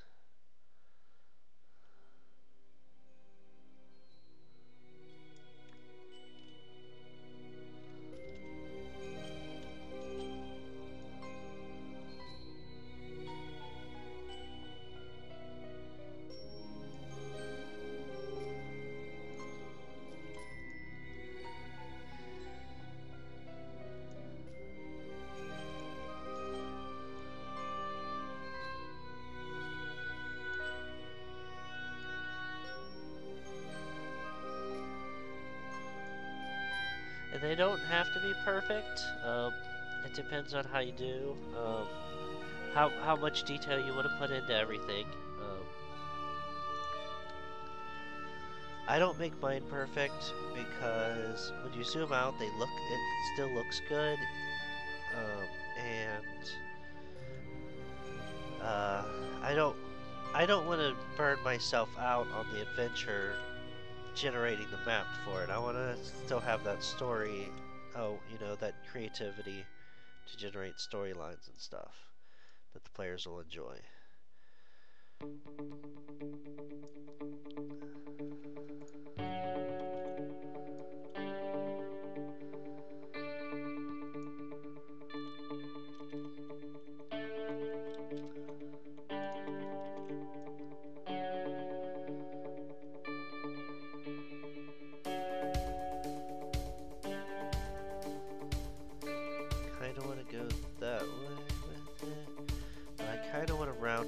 And they don't have to be perfect. It depends on how you do, how much detail you want to put into everything. I don't make mine perfect because when you zoom out, it still looks good, and I don't want to burn myself out on the adventure generating the map for it. I want to still have that story, you know, that creativity to generate storylines and stuff that the players will enjoy.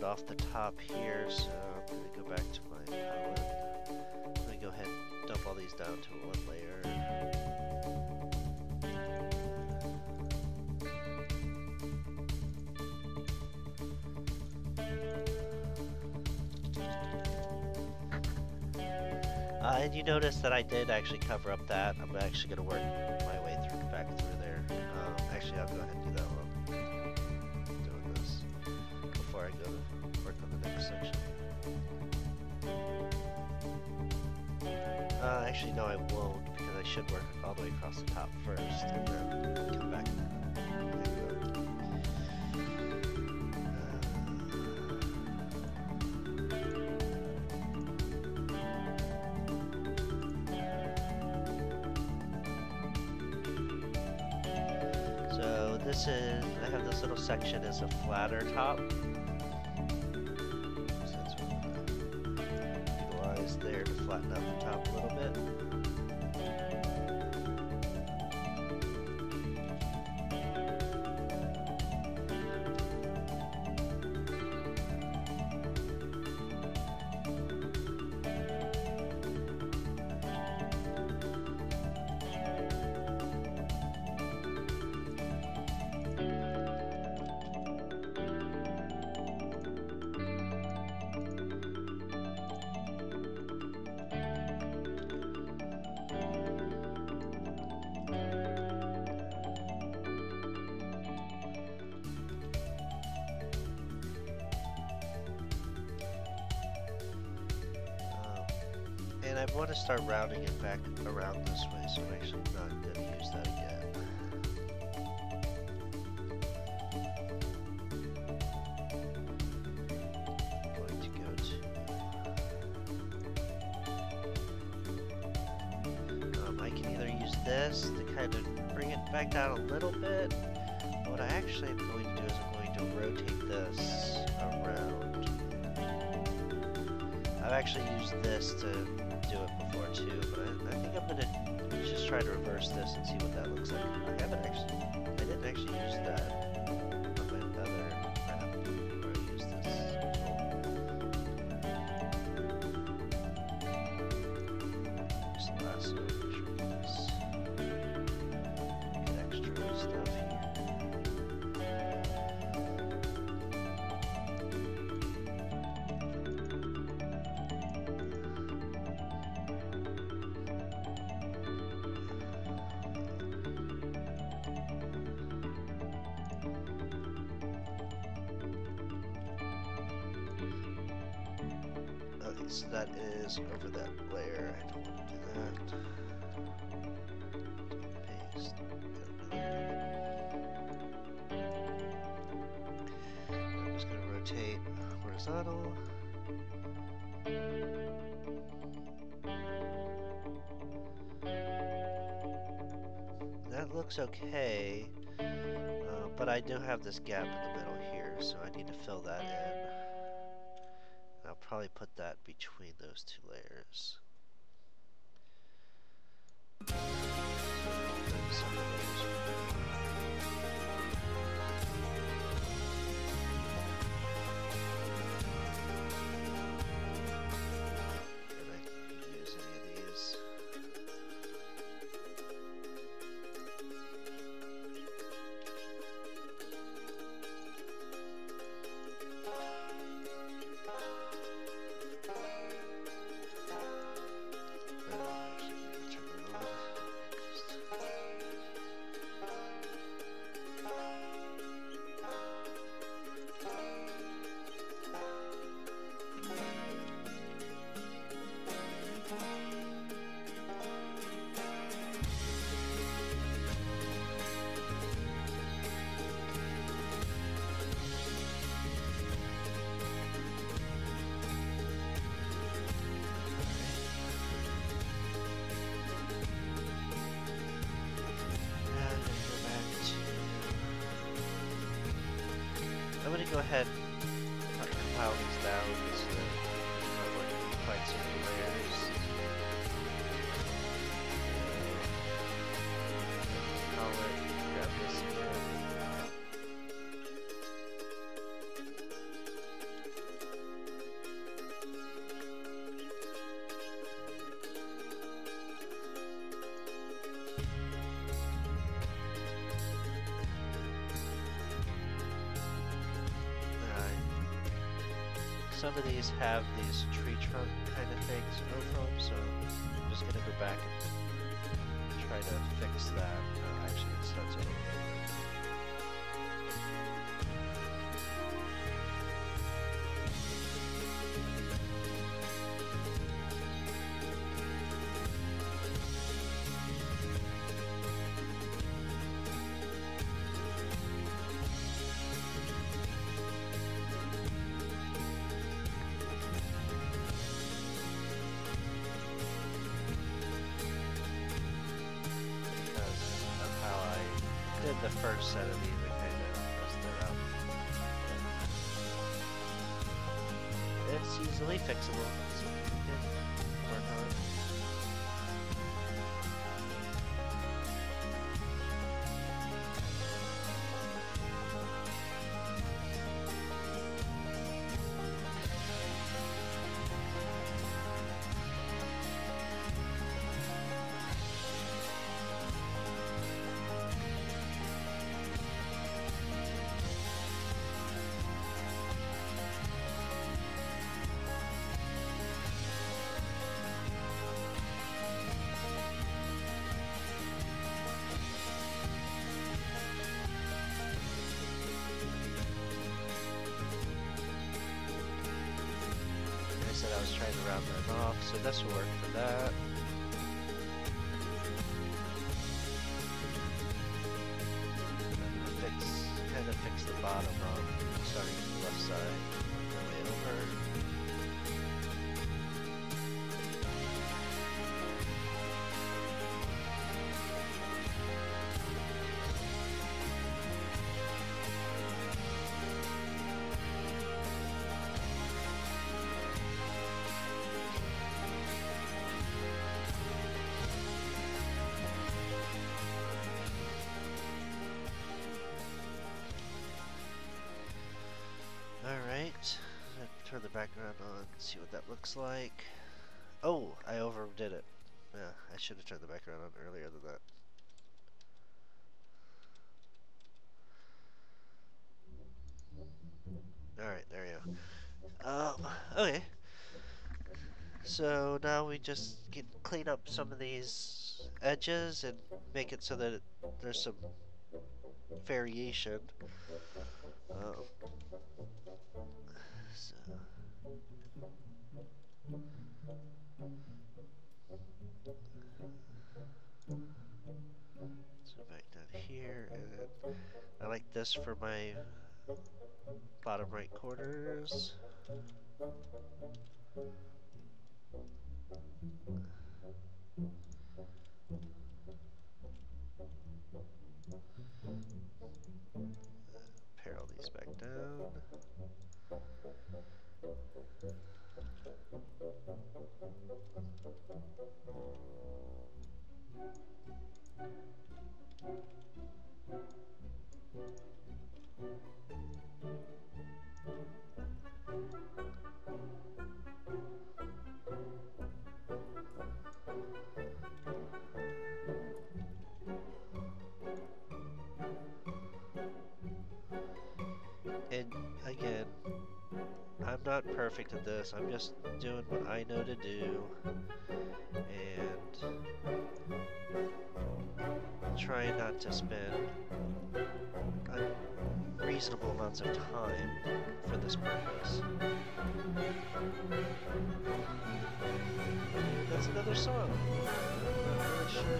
Off the top here, so I'm going to go back to my palette. I'm going to go ahead and dump all these down to one layer. And you notice that I did actually cover up that. I'm actually going to work my way back through there. Actually, I'll go ahead and do that one. Doing this before I go to work on the next section. Actually, no, I won't, because I should work all the way across the top first, and then come back. So this is, I have this little section as a flatter top. There to flatten out the top a little bit. And I want to start rounding it back around this way, so I'm actually not going to use that again. I'm going to go to... I can either use this to kind of bring it back down a little bit. What I actually am going to do is I'm going to rotate this around. I I've actually used this to do it before too, but I think I'm gonna just try to reverse this and see what that looks like. I didn't actually use that on my other map where I used this tool. Just lasso, make sure this get extra stuff here. Okay, so that is over that layer. I don't want to do that. Paste. I'm just going to rotate horizontal. That looks okay, but I do have this gap in the middle here, so I need to fill that in. I'll probably put that between those two layers. Can I use any of these? I'm going to go ahead and compile these down so that I can find some new layers. Grab this again. Some of these have these tree trunk kind of things over them, so I'm just going to go back and try to fix that. Actually, it starts over. The first set of these, I kind of messed it up. It's easily fixable, so you can work on it. I was trying to round that off, so this will work for that. I'm gonna kind of fix the bottom up, starting from the left side, work my way over. background on, see what that looks like. Oh, I overdid it. Yeah, I should have turned the background on earlier than that. Alright, there you go. Okay. So now we just can clean up some of these edges and make it so that there's some variation. So back down here, and I like this for my bottom right corners. Pare all these back down. And again, I'm not perfect at this. I'm just doing what I know to do and trying not to spend unreasonable amounts of time for this purpose. And that's another song. I'm not really sure.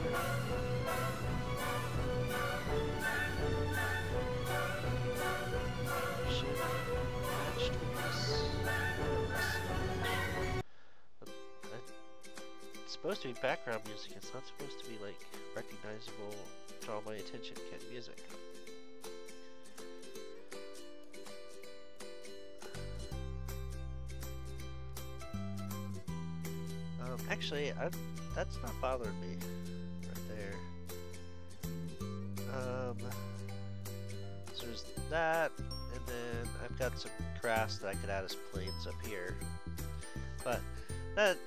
It's supposed to be background music, it's not supposed to be like recognizable, draw my attention kind of music. Actually, that's not bothering me right there. So there's that, and then I've got some grass that I could add as planes up here. But that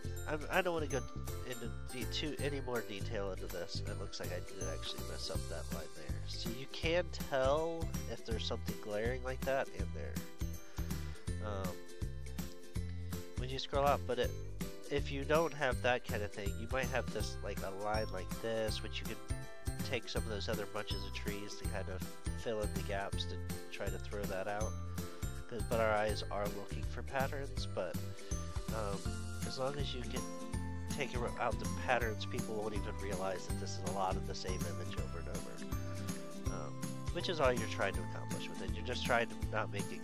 I don't want to go into any more detail into this. It looks like I did actually mess up that line there. So you can tell if there's something glaring like that in there when you scroll out. But if you don't have that kind of thing, you might have this like a line like this, which you can take some of those other bunches of trees to kind of fill in the gaps to try to throw that out. But our eyes are looking for patterns, but as long as you can take out the patterns, people won't even realize that this is a lot of the same image over and over. Which is all you're trying to accomplish with it. You're just trying to not make it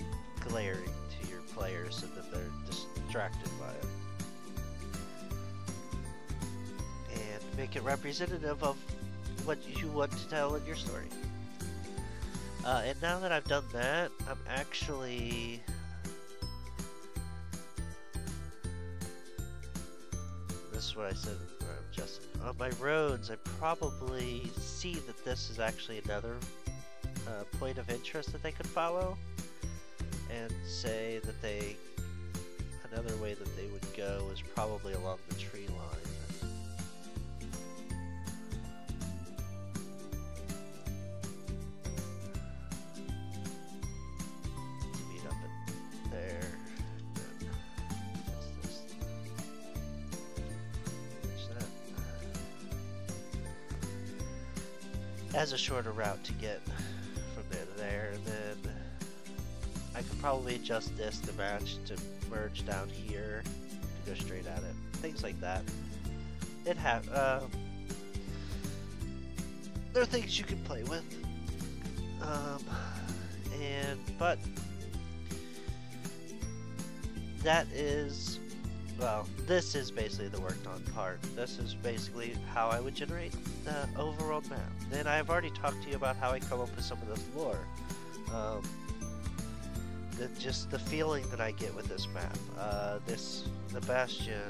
glaring to your players so that they're distracted by it. And make it representative of what you want to tell in your story. And now that I've done that, I'm actually... This is what I said, Justin. On my roads, I probably see that this is actually another point of interest that they could follow. And say that another way that they would go is probably along the tree line. As a shorter route to get from there to there, and then I could probably adjust this to match to merge down here to go straight at it. Things like that. There are things you can play with, but that is. Well, this is basically the worked on part. This is basically how I would generate the overall map. Then I've already talked to you about how I come up with some of this lore. Just the feeling that I get with this map. The bastion,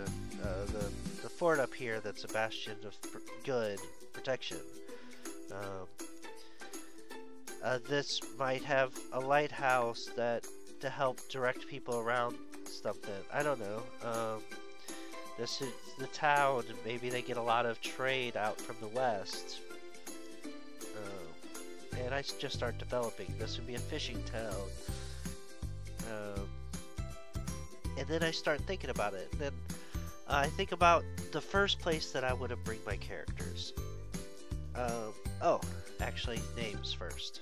the fort up here that's a bastion of good protection. This might have a lighthouse to help direct people around something. I don't know. This is the town, and maybe they get a lot of trade out from the west. And I just start developing. This would be a fishing town. And then I start thinking about it. And then I think about the first place that I would have bring my characters. Oh, actually, names first.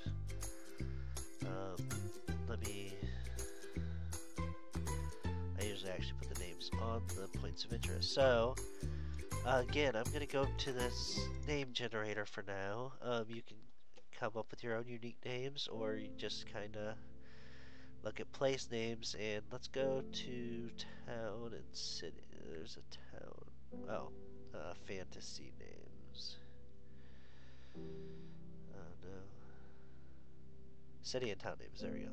I usually actually put the names on the points of interest. So, again, I'm going to go to this name generator for now. You can come up with your own unique names, or you just kind of look at place names. And let's go to town and city. There's a town. Oh, fantasy names. Oh no. City and town names. There we go.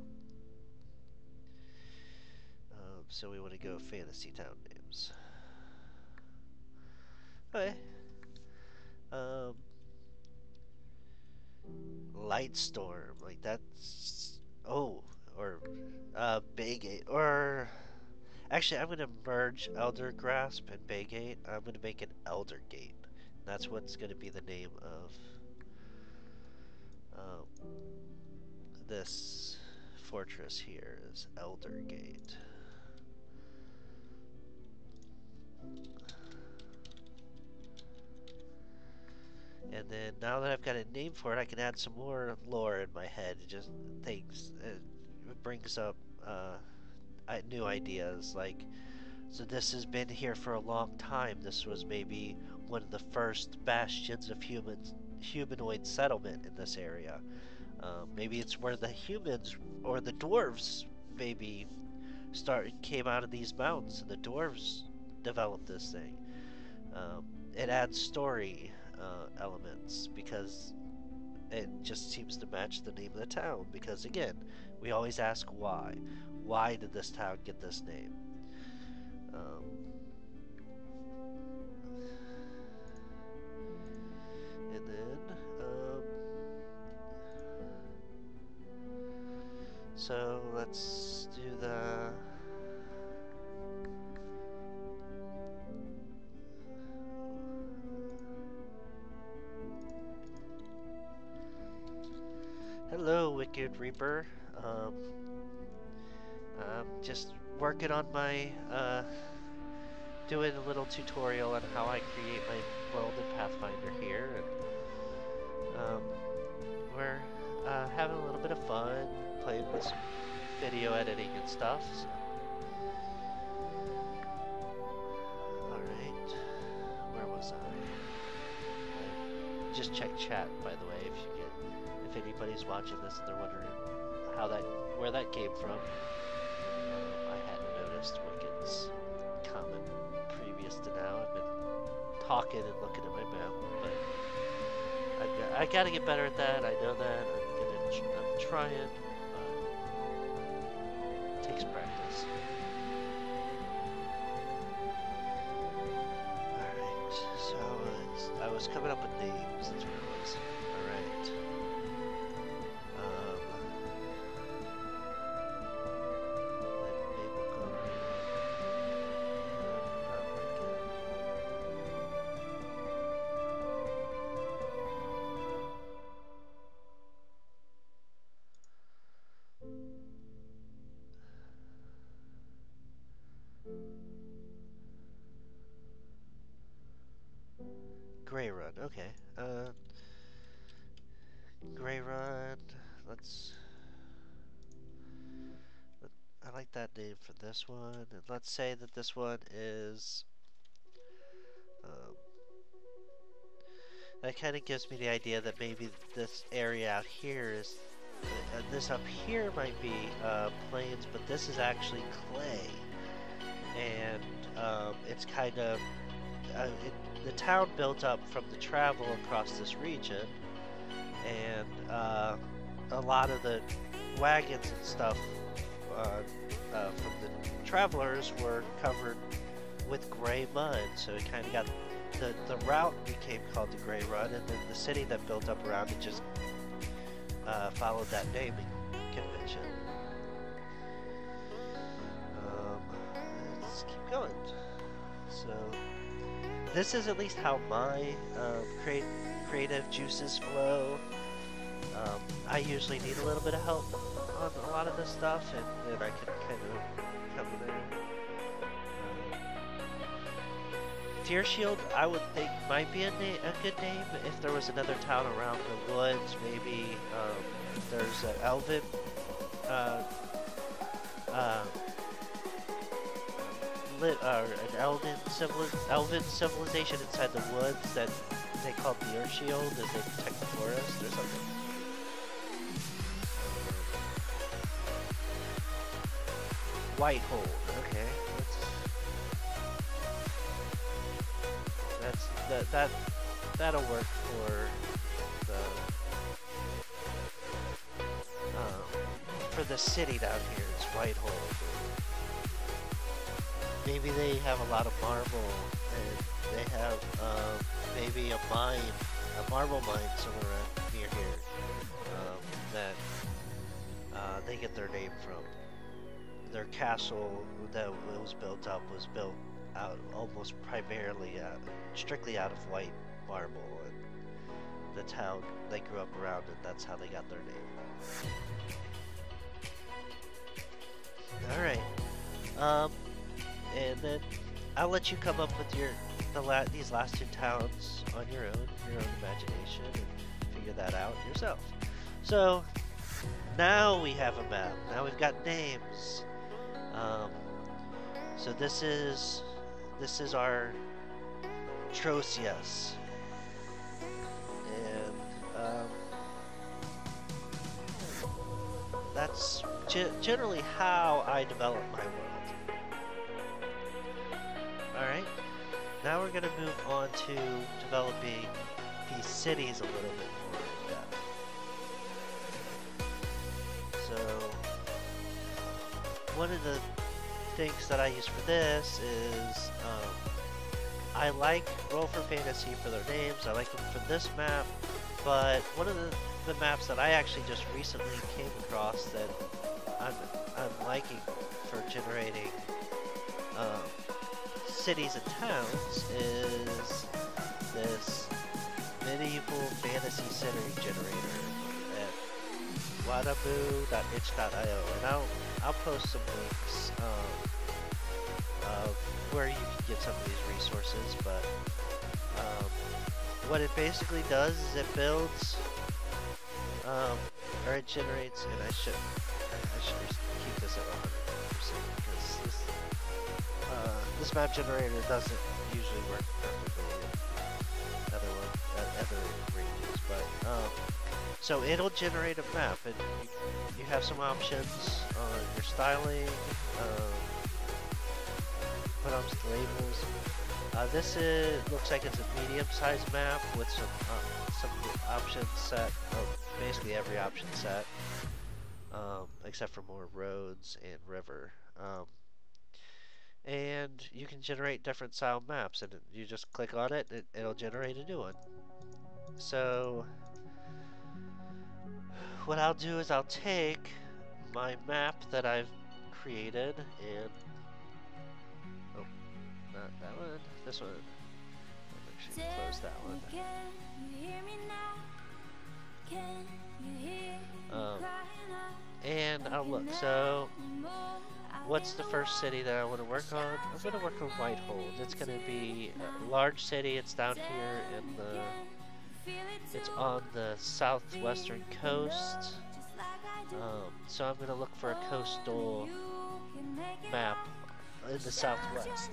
So we want to go fantasy town names. Okay. Lightstorm, like that's or Baygate, or actually I'm gonna merge Elder Grasp and Baygate. I'm gonna make an Elder Gate. That's what's gonna be the name of this fortress here is Elder Gate. And then now that I've got a name for it, I can add some more lore in my head. Just things. It brings up new ideas. Like, so this has been here for a long time. This was maybe one of the first bastions of humanoid settlement in this area. Maybe it's where the humans or the dwarves maybe came out of these mountains, and the dwarves developed this thing. It adds story elements because it just seems to match the name of the town. Because again, we always ask why. Why did this town get this name? And then, so let's do the. Hello, Wicked Reaper. I'm just working on my, doing a little tutorial on how I create my world in Pathfinder here, and we're having a little bit of fun, playing with some video editing and stuff. So. Alright, where was I? Just check chat, by the way, if anybody's watching this and they're wondering where that came from. I hadn't noticed Wicked's comment previous to now. I've been talking and looking at my map, but I gotta get better at that. I know that. I'm trying, but it takes practice. Alright, so I was coming up with names. That's where it was. Alright. Grey Run, okay. Grey Run, I like that name for this one, and let's say that this one is, that kind of gives me the idea that maybe this area out here is, this up here might be plains, but this is actually clay, and it's kind of, the town built up from the travel across this region, and a lot of the wagons and stuff from the travelers were covered with gray mud, so it kind of got the route became called the Grey Run, and then the city that built up around it just followed that naming convention. So this is at least how my creative juices flow. I usually need a little bit of help on a lot of this stuff, and then I can kind of come in there. Deer Shield, I would think might be a good name if there was another town around the woods. Maybe there's an elven an elven civilization inside the woods that they call Deer Shield as they protect the forest or something. Whitehold, okay. That'll work for the city down here. It's Whitehold. Maybe they have a lot of marble, and they have maybe a marble mine somewhere near here that they get their name from. Their castle that was built up was built out almost primarily strictly out of white marble, and the town they grew up around it, that's how they got their name. Alright, and then I'll let you come up with these last two towns on your own imagination, and figure that out yourself. So now we have a map. Now we've got names. So this is our Trocius, and that's generally how I develop my world. Alright, now we're going to move on to developing these cities a little bit more in depth. So one of the things that I use for this is I like Roll for Fantasy for their names. I like them for this map, but one of the maps that I actually just recently came across that I'm liking for generating cities and towns is this medieval fantasy city generator at wadabu.itch.io, and I'll post some links of where you can get some of these resources, but what it basically does is it builds or it generates, and I should keep this at 100% because this map generator doesn't usually work perfectly in other ranges, but so it'll generate a map, and you have some options on your styling, put on some labels. This looks like it's a medium-sized map with some options set, basically every option set, except for more roads and river. And you can generate different style maps, and you just click on it, and it'll generate a new one. So what I'll do is I'll take my map that I've created and not that one, this one. I'll actually close that one. And I'll look. So what's the first city that I want to work on? I'm going to work on Whitehold. It's going to be a large city. It's down here it's on the southwestern coast. So I'm going to look for a coastal map in the southwest.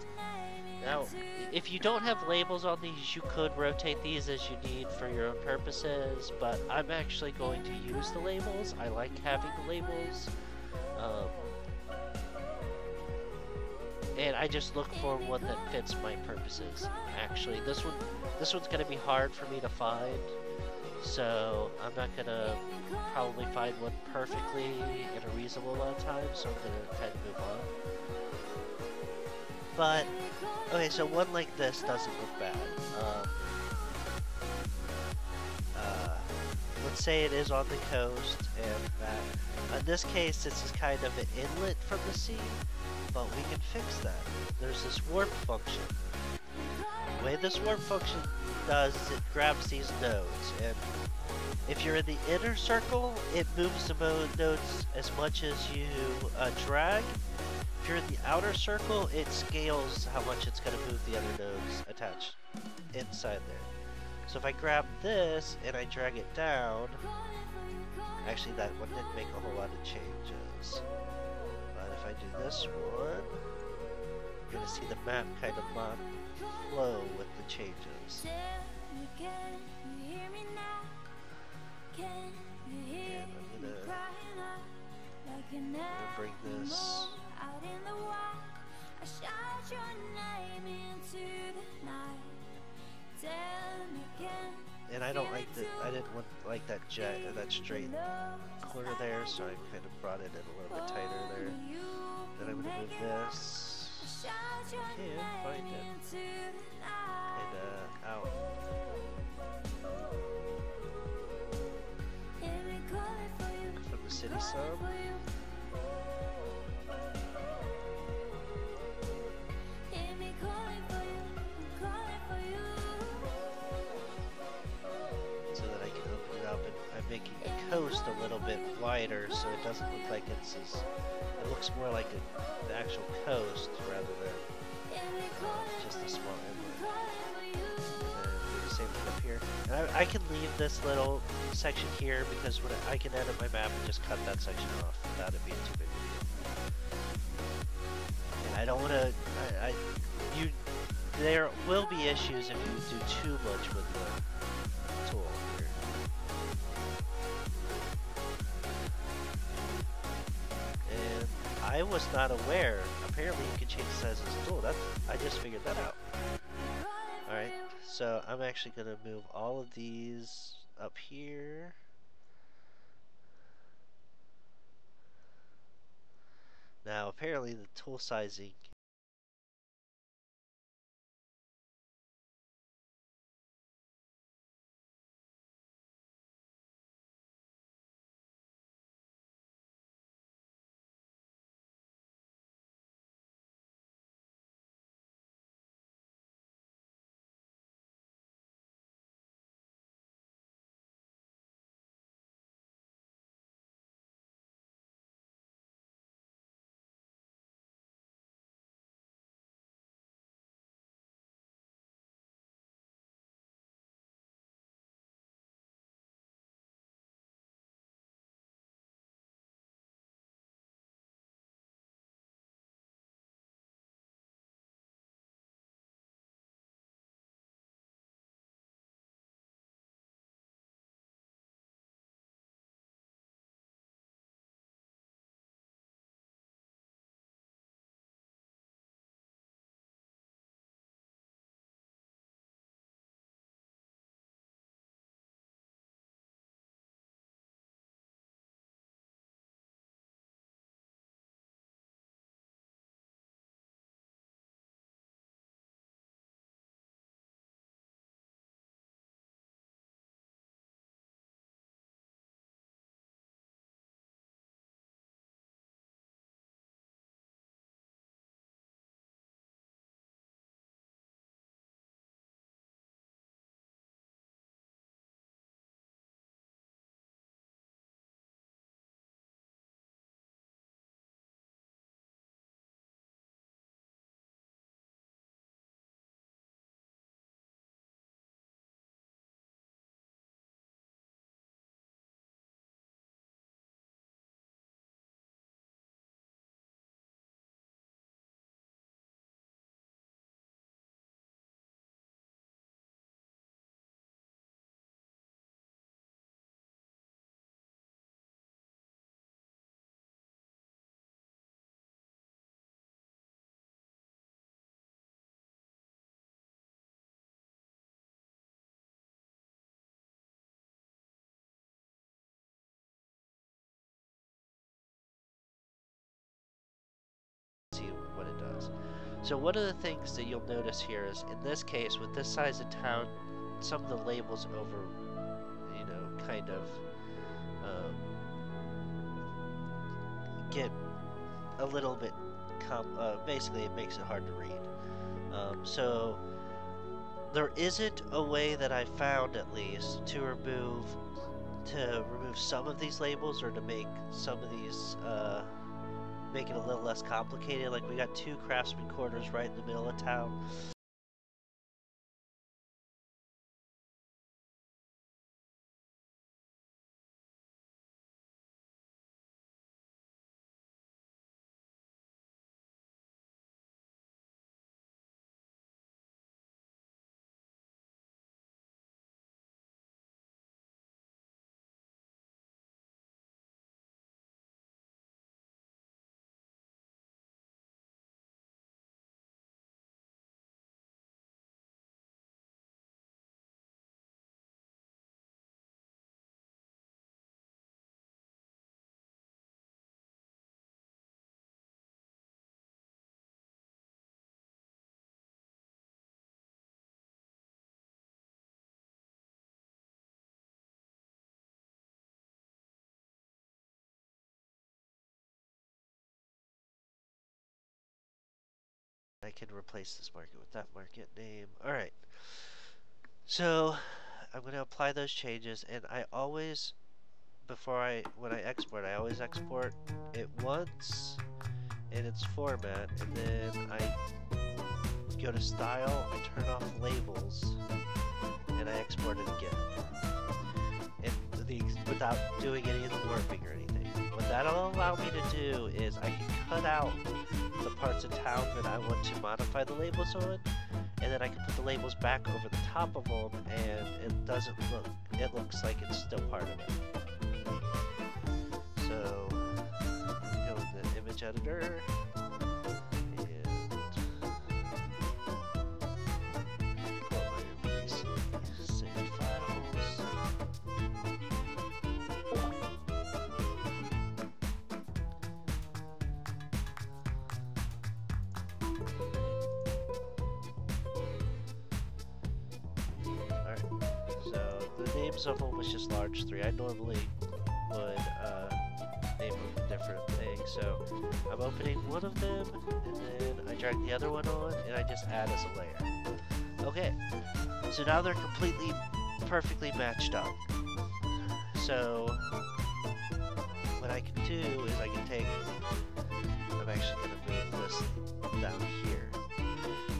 Now, if you don't have labels on these, you could rotate these as you need for your own purposes, but I'm actually going to use the labels. I like having the labels. And I just look for one that fits my purposes. Actually, this one's going to be hard for me to find, so I'm not going to probably find one perfectly in a reasonable amount of time, so I'm going to kind of move on. But, okay, so one like this doesn't look bad. Let's say it is on the coast, and that, in this case, this is kind of an inlet from the sea, but we can fix that. There's this warp function The way this warp function does is it grabs these nodes, and if you're in the inner circle, it moves the nodes as much as you drag. If you're in the outer circle, it scales how much it's going to move the other nodes attached inside there. So if I grab this and I drag it down, actually that one didn't make a whole lot of changes. But if I do this one, you're going to see the map kind of flow with the changes. And I'm gonna bring this. And I don't like that. I didn't want like that straight corner there, so I kind of brought it in a little bit tighter there. Then I'm gonna move this. Can't find it. And out. From the city some. So that I can open it up, and I'm making the coast a little bit wider so it doesn't look like it's as, it looks more like the actual coast rather than just a small inlet. And do the same thing up here. And I can leave this little section here because when I can edit my map and just cut that section off without it being too big of a deal. And I don't want to, there will be issues if you do too much with the tool here. And I was not aware. Apparently you can change the size of this tool. I just figured that out. Alright, so I'm actually going to move all of these up here. Now apparently the tool sizing what it does. So one of the things that you'll notice here is, in this case, with this size of town, some of the labels kind of get a little bit, basically it makes it hard to read. So there isn't a way that I found, at least, to remove some of these labels, or to make some of these make it a little less complicated. Like, we got 2 craftsman quarters right in the middle of town. I can replace this market with that market name. Alright, so I'm going to apply those changes, and I always, when I export, I always export it once in its format, and then I go to Style, I turn off Labels, and I export it again. Without doing any of the warping or anything. What that'll allow me to do is I can cut out the parts of town that I want to modify the labels on, and then I can put the labels back over the top of them, and it looks like it's still part of it. So, go in the image editor, and pull up my recently saved files. Names of them was just large 3. I normally would name them a different thing, so I'm opening one of them, and then I drag the other one on, and I just add as a layer. Okay, so now they're completely, perfectly matched up. So what I can do is I can take, I'm actually going to move this down here,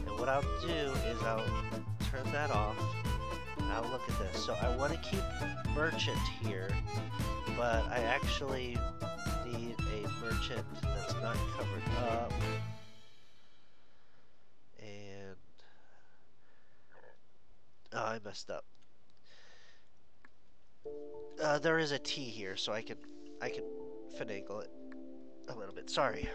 and what I'll do is I'll turn that off. Now look at this. So I want to keep merchant here, but I actually need a merchant that's not covered up. And oh, I messed up. There is a T here, so I can finagle it a little bit. Sorry.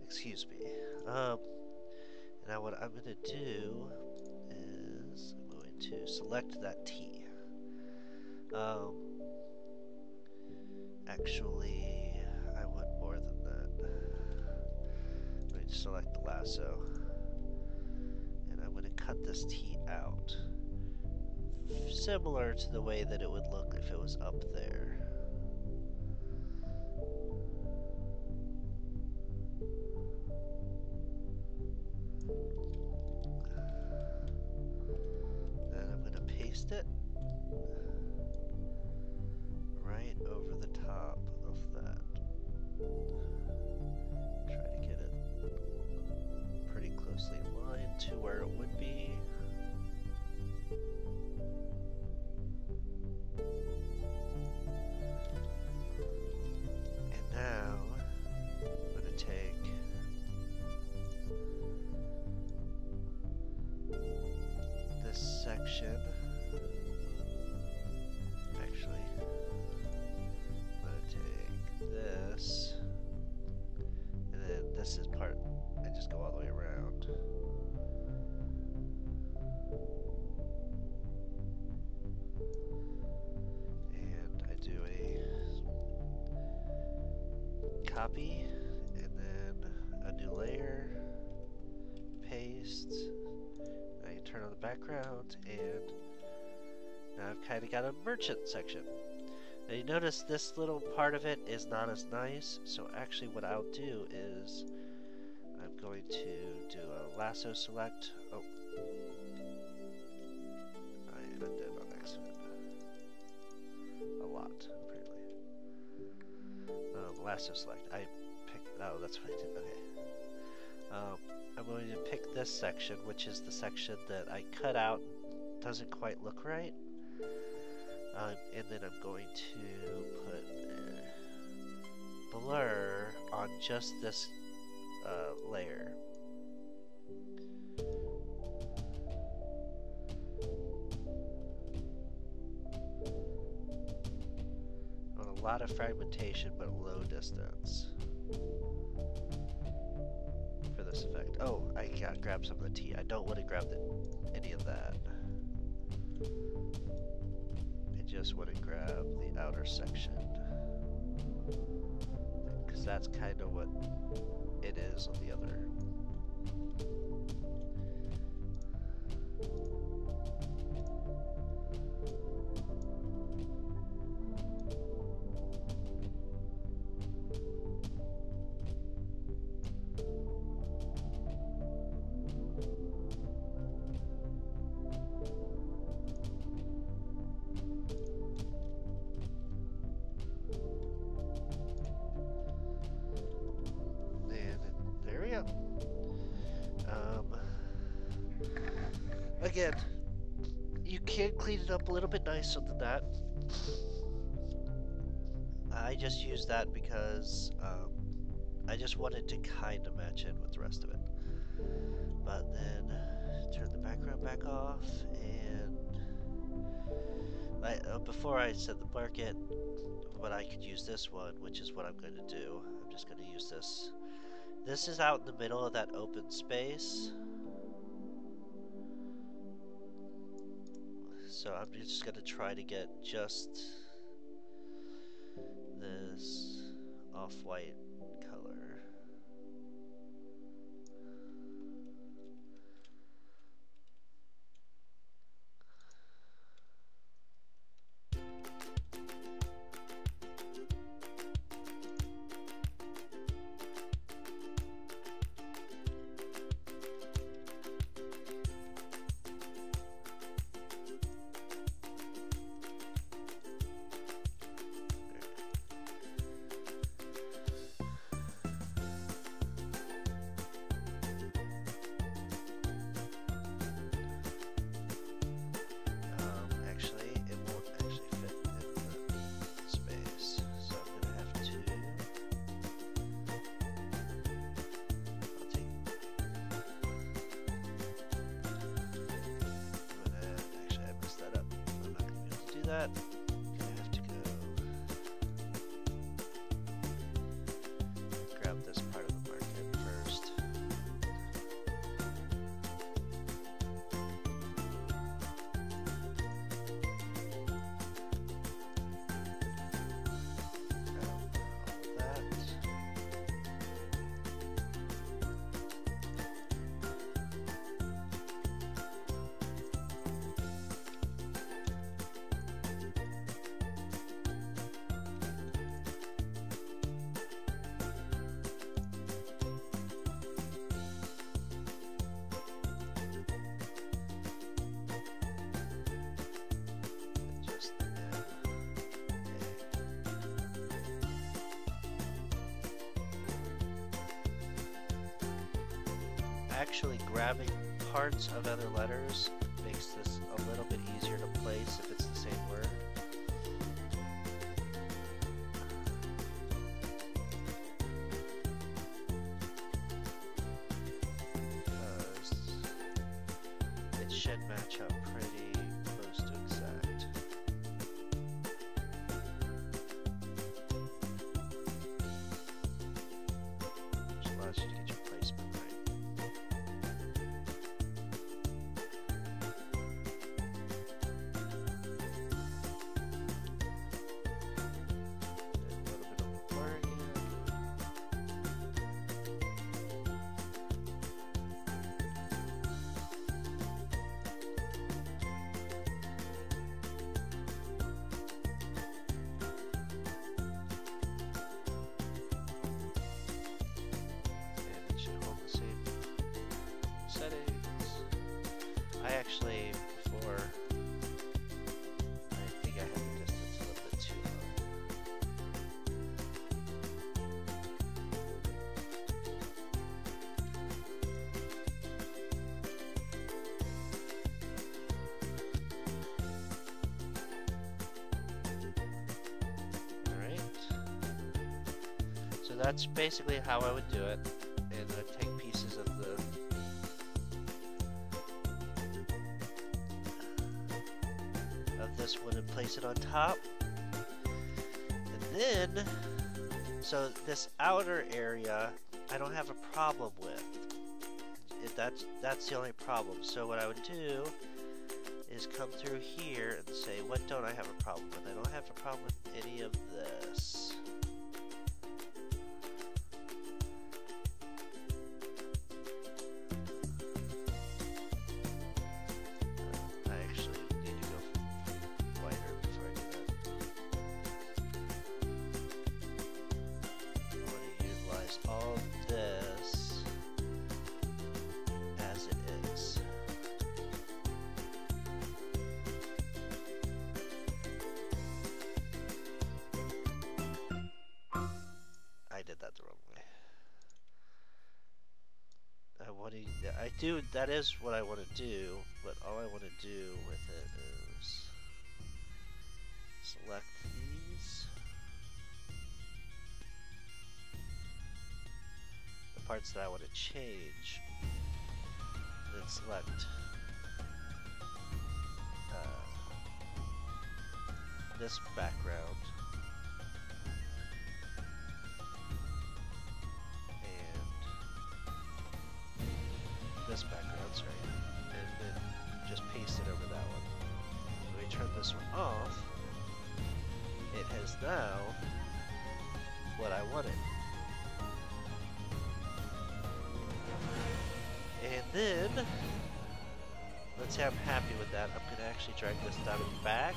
Excuse me. Now what I'm going to do is I'm going to select that T. Actually, I want more than that. I'm going to select the lasso. And I'm going to cut this T out. Similar to the way that it would look if it was up there. It right over the top of that. Try to get it pretty closely aligned to where it would be. And now I'm going to take this section. This is part, I just go all the way around. And I do a copy, and then a new layer, paste, and I can turn on the background, and now I've kind of got a merchant section. Now you notice this little part of it is not as nice, so actually what I'll do is I'm going to do a lasso select. Oh. I undid on accident. A lot, apparently. Lasso select. I picked. Oh, that's what I did. Okay. I'm going to pick this section, which is the section that I cut out. Doesn't quite look right. And then I'm going to put blur on just this layer. On a lot of fragmentation, but low distance for this effect. Oh, I gotta grab some of the tea. I don't want to grab any of that. I just want to grab the outer section, because that's kind of what it is on the other. Again, you can clean it up a little bit nicer than that. I just used that because I just wanted to kind of match in with the rest of it. But then turn the background back off, and before I said the market, but I could use this one, which is what I'm going to do. I'm just going to use this. This is out in the middle of that open space. So I'm just going to try to get just this off-white color. That. I have to go grab this part of the market first. Grab all that. Actually grabbing parts of other letters makes this a little bit easier to place if it's the same word. Because it should match up pretty close to exact. Which allows you to get your placement right. So that's basically how I would do it. And I'd take pieces of this wood and place it on top. And then, so this outer area, I don't have a problem with. That's the only problem. So what I would do is come through here and say, what don't I have a problem with? I don't have a problem with any of this. I actually need to go wider before I do that. I want to utilize all this as it is. I did that the wrong way. That is what I want to do, but all I want to do with it is select these. The parts that I want to change. Then select this background. This background, sorry, and then just paste it over that one. When we turn this one off, it has now what I wanted. And then, let's say I'm happy with that, I'm going to actually drag this down and back.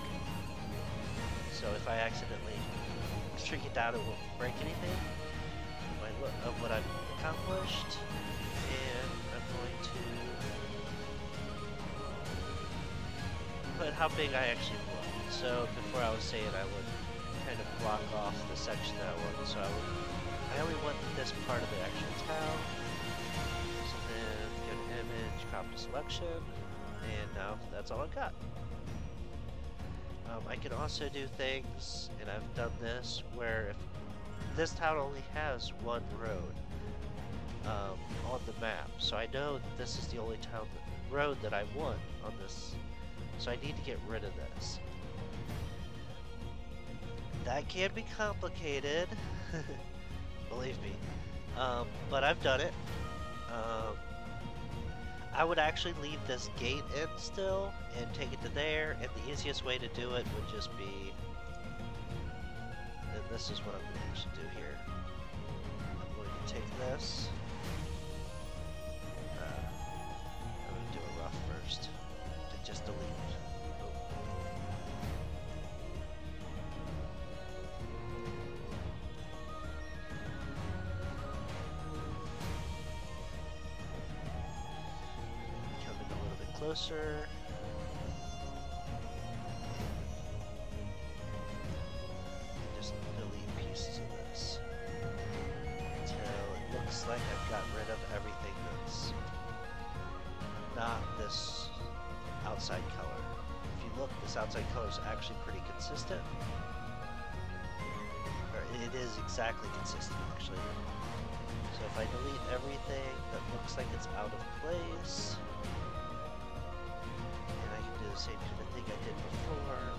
So if I accidentally shrink it down, it won't break anything of what I've accomplished. And I'm going to put how big I actually want. So before I was saying I would kind of block off the section that I want. So I only want this part of the actual town. So then go to image, crop to selection, and now that's all I've got. I can also do things, and I've done this, where if this town only has one road on the map, so I know that this is the only road that I want on this, so I need to get rid of this. That can be complicated, believe me, but I've done it. I would actually leave this gate in still and take it to there, and the easiest way to do it would just be, and this is what I'm going to actually do here. I'm going to take this. I'm going to do a rough first to just delete. Come in a little bit closer. Just delete pieces of this until it looks like I've got rid of everything that's not this outside color. If you look, this outside color is actually pretty consistent. Or it is exactly consistent, actually. So if I delete everything that looks like it's out of place, and I can do the same kind of thing I did before.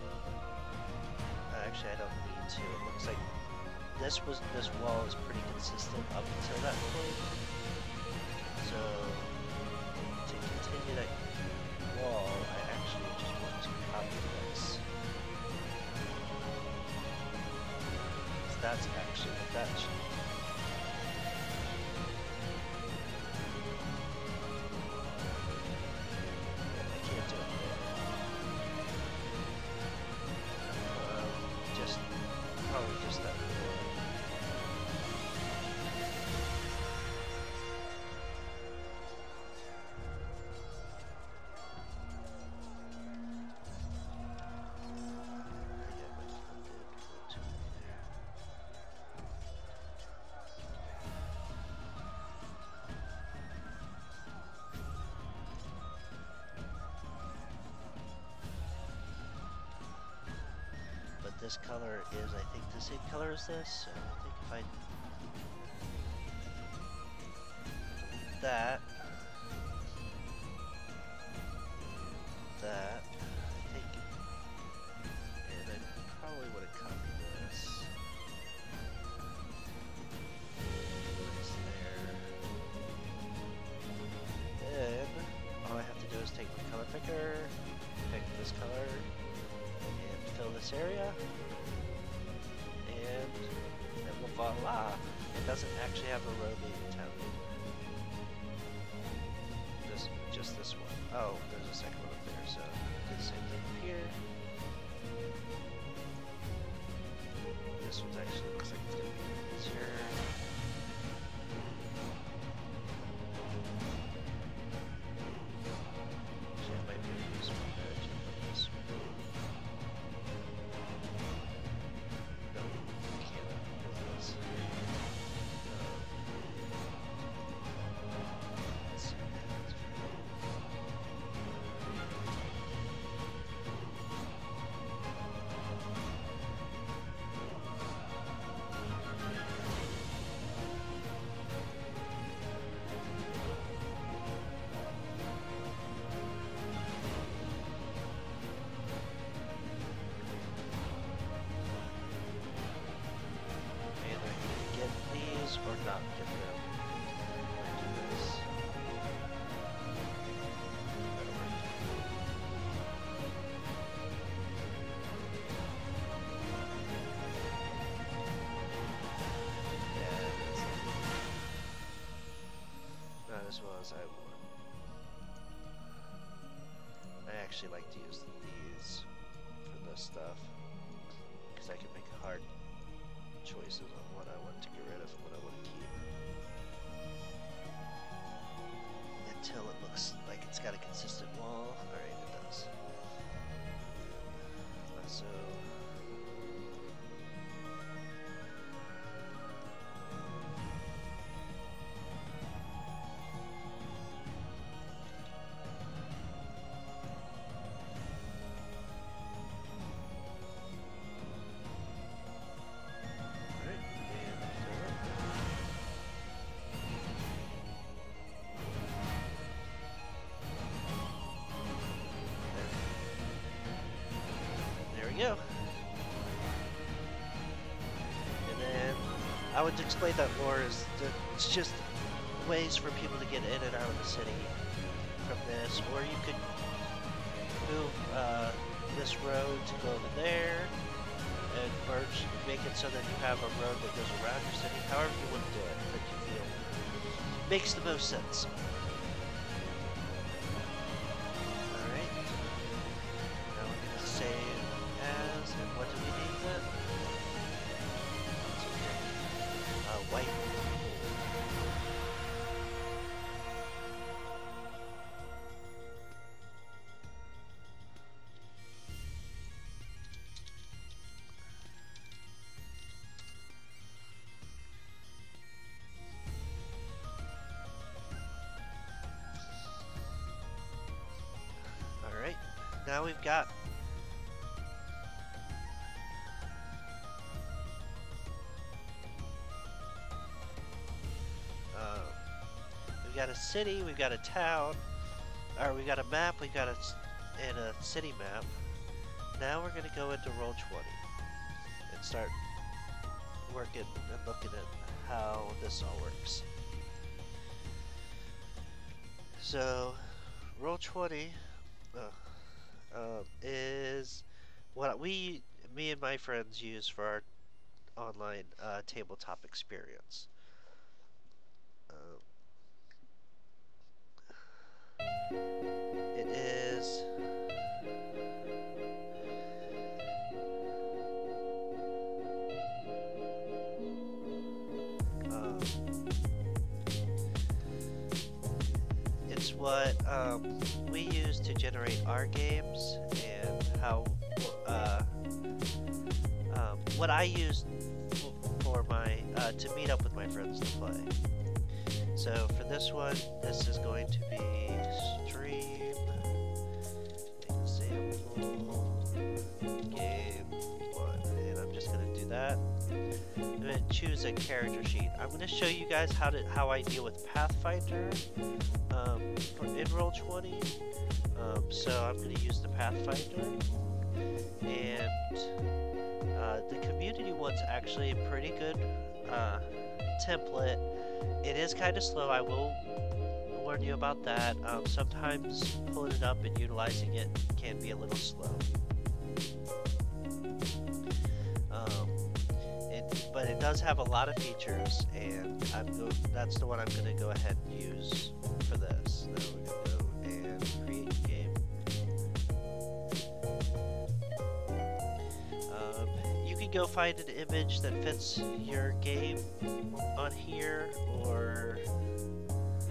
Actually, I don't need to. It looks like this wall is pretty consistent up until that point. So to continue that wall, I actually just want to copy this. So that's actually what that should be. I can't do it there. Probably just that. This color is, I think, the same color as this, so I think if I that. That, I think, and I probably would have copied this. It's there. Then, all I have to do is take my color picker, pick this color, and fill this area. And voila! It doesn't actually have a road leading town. Just this one. Oh, there's a second one up there, so do the same thing here. This one actually looks like it's going to be easier. Actually, I might be able to use one edge and put this one. No, I can't do this. Let's see. Or not get them. Do this. Yeah, not as well as I would. I actually like to use these for this stuff because I can make hard choices on what I want to get rid of and what I want to keep. Until it looks like it's got a consistent wall. Alright, it does. So... go. And then I would explain that more as it's just ways for people to get in and out of the city from this, or you could move this road to go over there and merge, make it so that you have a road that goes around your city, however you want to do it, that you feel makes the most sense. What do we name that? White. All right. Now we've got a city, we've got a town, or we got a map, we got a city map. Now we're going to go into Roll 20 and start working and looking at how this all works. So, Roll 20 is what me and my friends use for our online tabletop experience. It is it's what we use to generate our games and how what I use for my to meet up with my friends to play. So for this one, this is going to be stream example game 1, and I'm just going to do that. choose a character sheet. I'm going to show you guys how I deal with Pathfinder in Roll20. So I'm going to use the Pathfinder, and the community one's actually a pretty good template. It is kind of slow, I will warn you about that. Sometimes pulling it up and utilizing it can be a little slow. But it does have a lot of features, and that's the one I'm going to go ahead and use for this. Now we're going to go and create game. You can go find an image that fits your game on here, or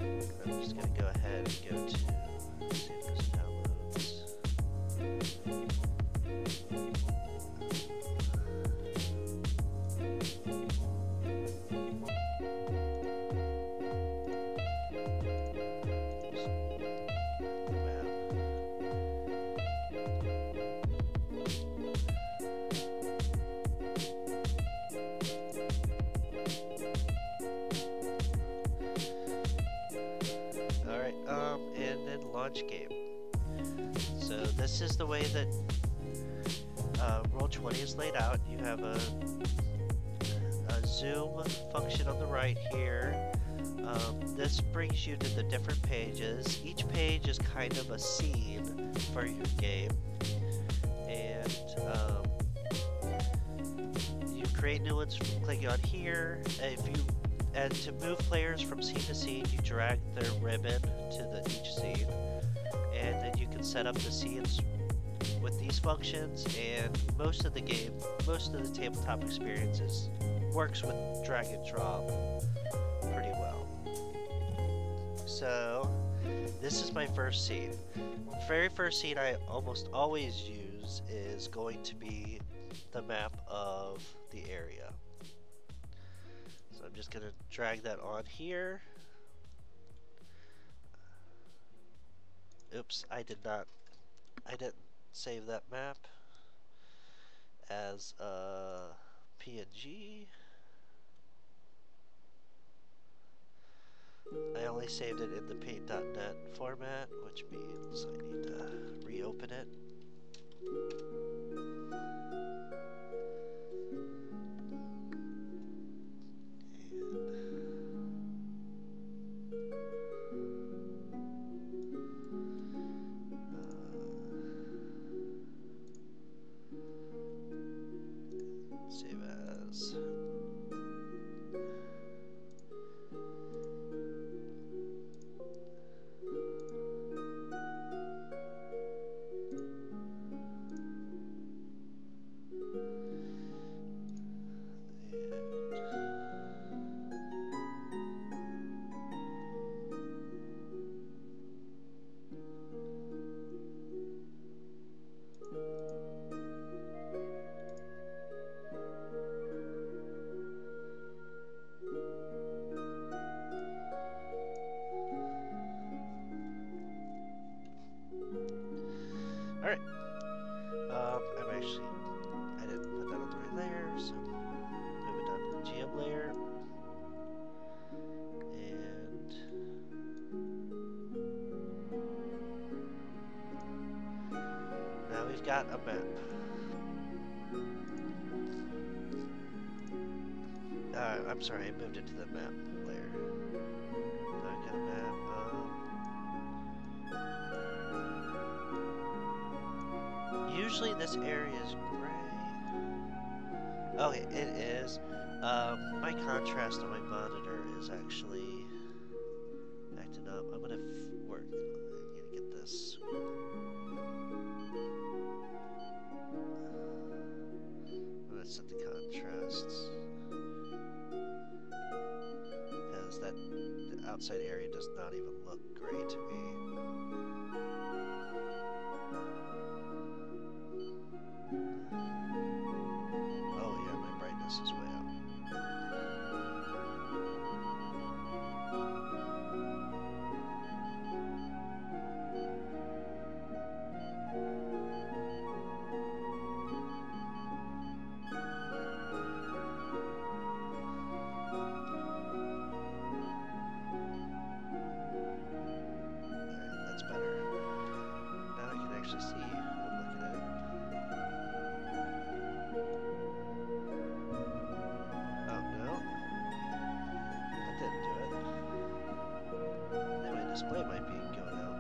I'm just going to go ahead and go to see if this downloads. Game. So this is the way that Roll20 is laid out. You have a zoom function on the right here. This brings you to the different pages. Each page is kind of a scene for your game, and you create new ones from clicking on here. And to move players from scene to scene, you drag their ribbon to each scene. And then you can set up the scenes with these functions, and most of the tabletop experiences works with drag and drop pretty well. So this is my first scene. The very first scene I almost always use is going to be the map of the area. So I'm just going to drag that on here. Oops, I didn't save that map as a PNG. I only saved it in the paint.net format, which means I need to reopen it. Save as. Alright. I didn't put that on the right layer, so move it down to the GM layer. And now we've got a map. I'm sorry, I moved it to the map layer. Now I've got a map. Usually this area is gray. Okay, it is. My contrast on my monitor is actually acting up. I'm gonna work. I need to get this. I'm gonna set the contrasts, because the outside area does not even look great to me. Is way up. display might be going out.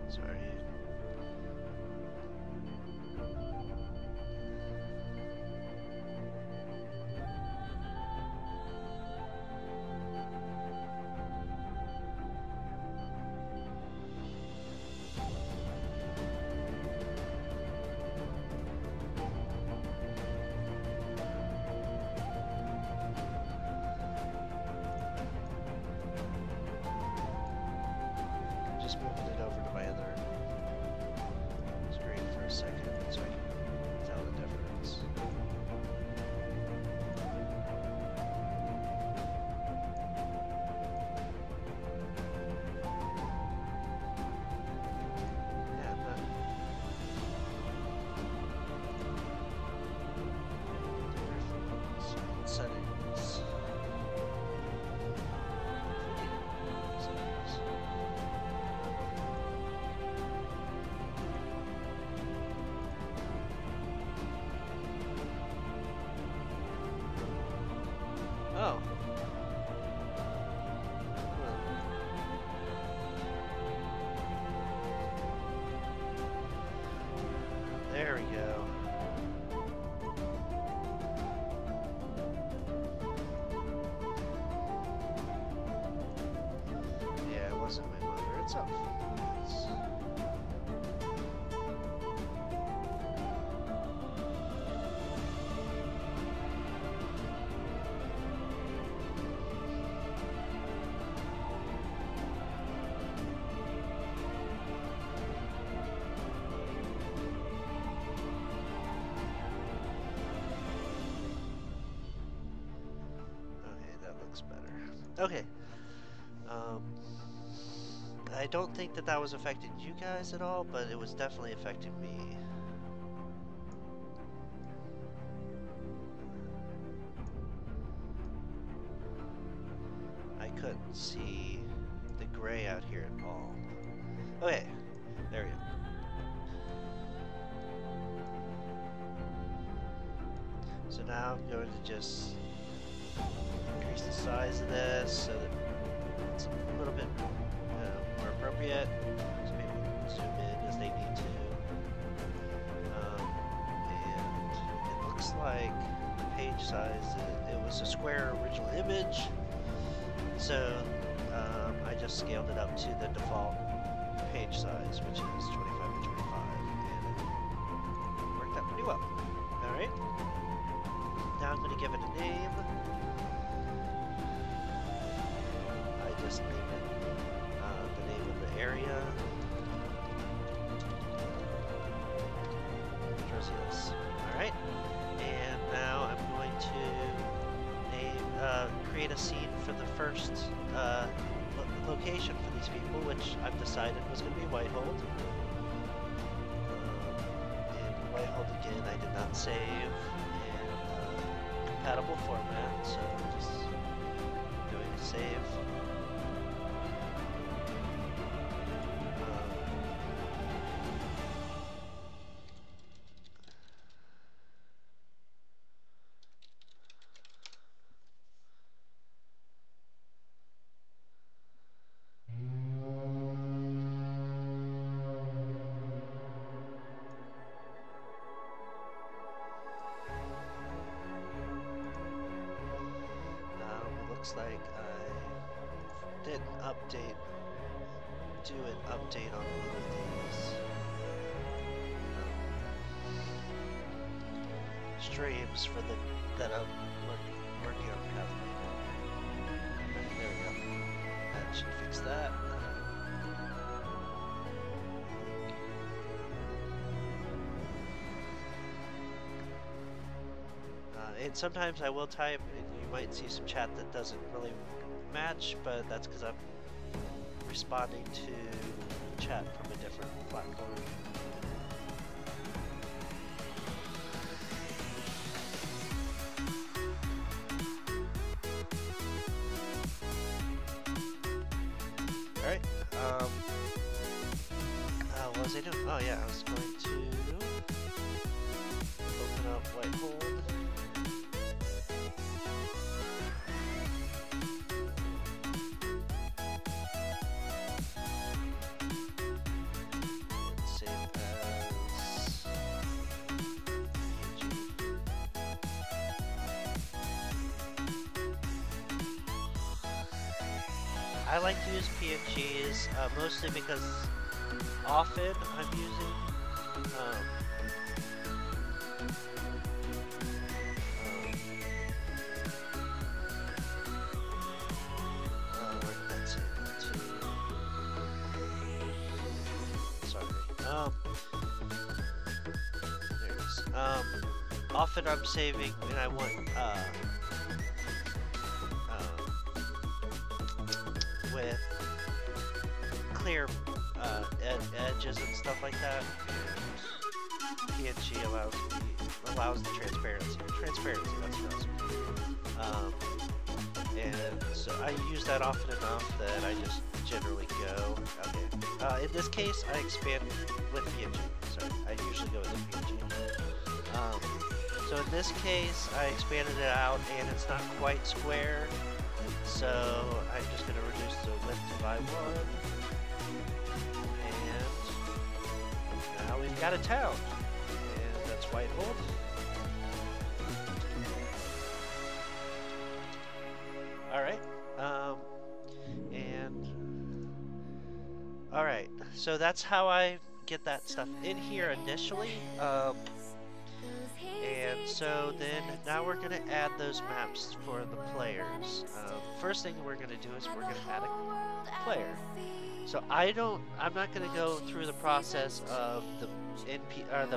Sorry. Just moving it over to my other screen for a second so I can tell the difference. And settings. Oh. There we go. Yeah, it wasn't my monitor itself. Okay. I don't think that that was affecting you guys at all, but it was definitely affecting me. I couldn't see the gray out here at all. Okay, there we go. So now I'm going to just increase the size of this so that it's a little bit more appropriate. So maybe zoom in as they need to. And it looks like the page size, it was a square original image. So I just scaled it up to the default page size, which is 25 by 25, and it worked out pretty well. Alright. Now I'm going to give it a name. I just named it the name of the area. Alright. And now I'm going to name, create a scene for the first location for these people, which I've decided was going to be Whitehold. And Whitehold again, I did not save in compatible format, so I'm just going to save. looks like I didn't do an update on one of these streams for that I'm working on Pathfinder. There we go. That should fix that. And sometimes I will type, and you might see some chat that doesn't really match, but that's because I'm responding to chat from a different platform. Alright, what was I doing? Oh yeah, I was going to open up Whitehold. I like to use PNGs mostly because often I'm using where did that save to? Sorry. There it is. Often I'm saving and I want with clear edges and stuff like that. PNG allows the transparency. Transparency, that's what I was and so I use that often enough that I just generally go. Okay. In this case, I expand with PNG. Sorry, I usually go with the PNG. So in this case, I expanded it out, and it's not quite square. So I'm just going to reduce the width by 1, and now we've got a town, and that's Whitehold. Alright, alright, so that's how I get that stuff in here initially, and so then now we're going to add those maps for the players. First thing we're going to do is we're going to add a player. So I'm not going to go through the process of the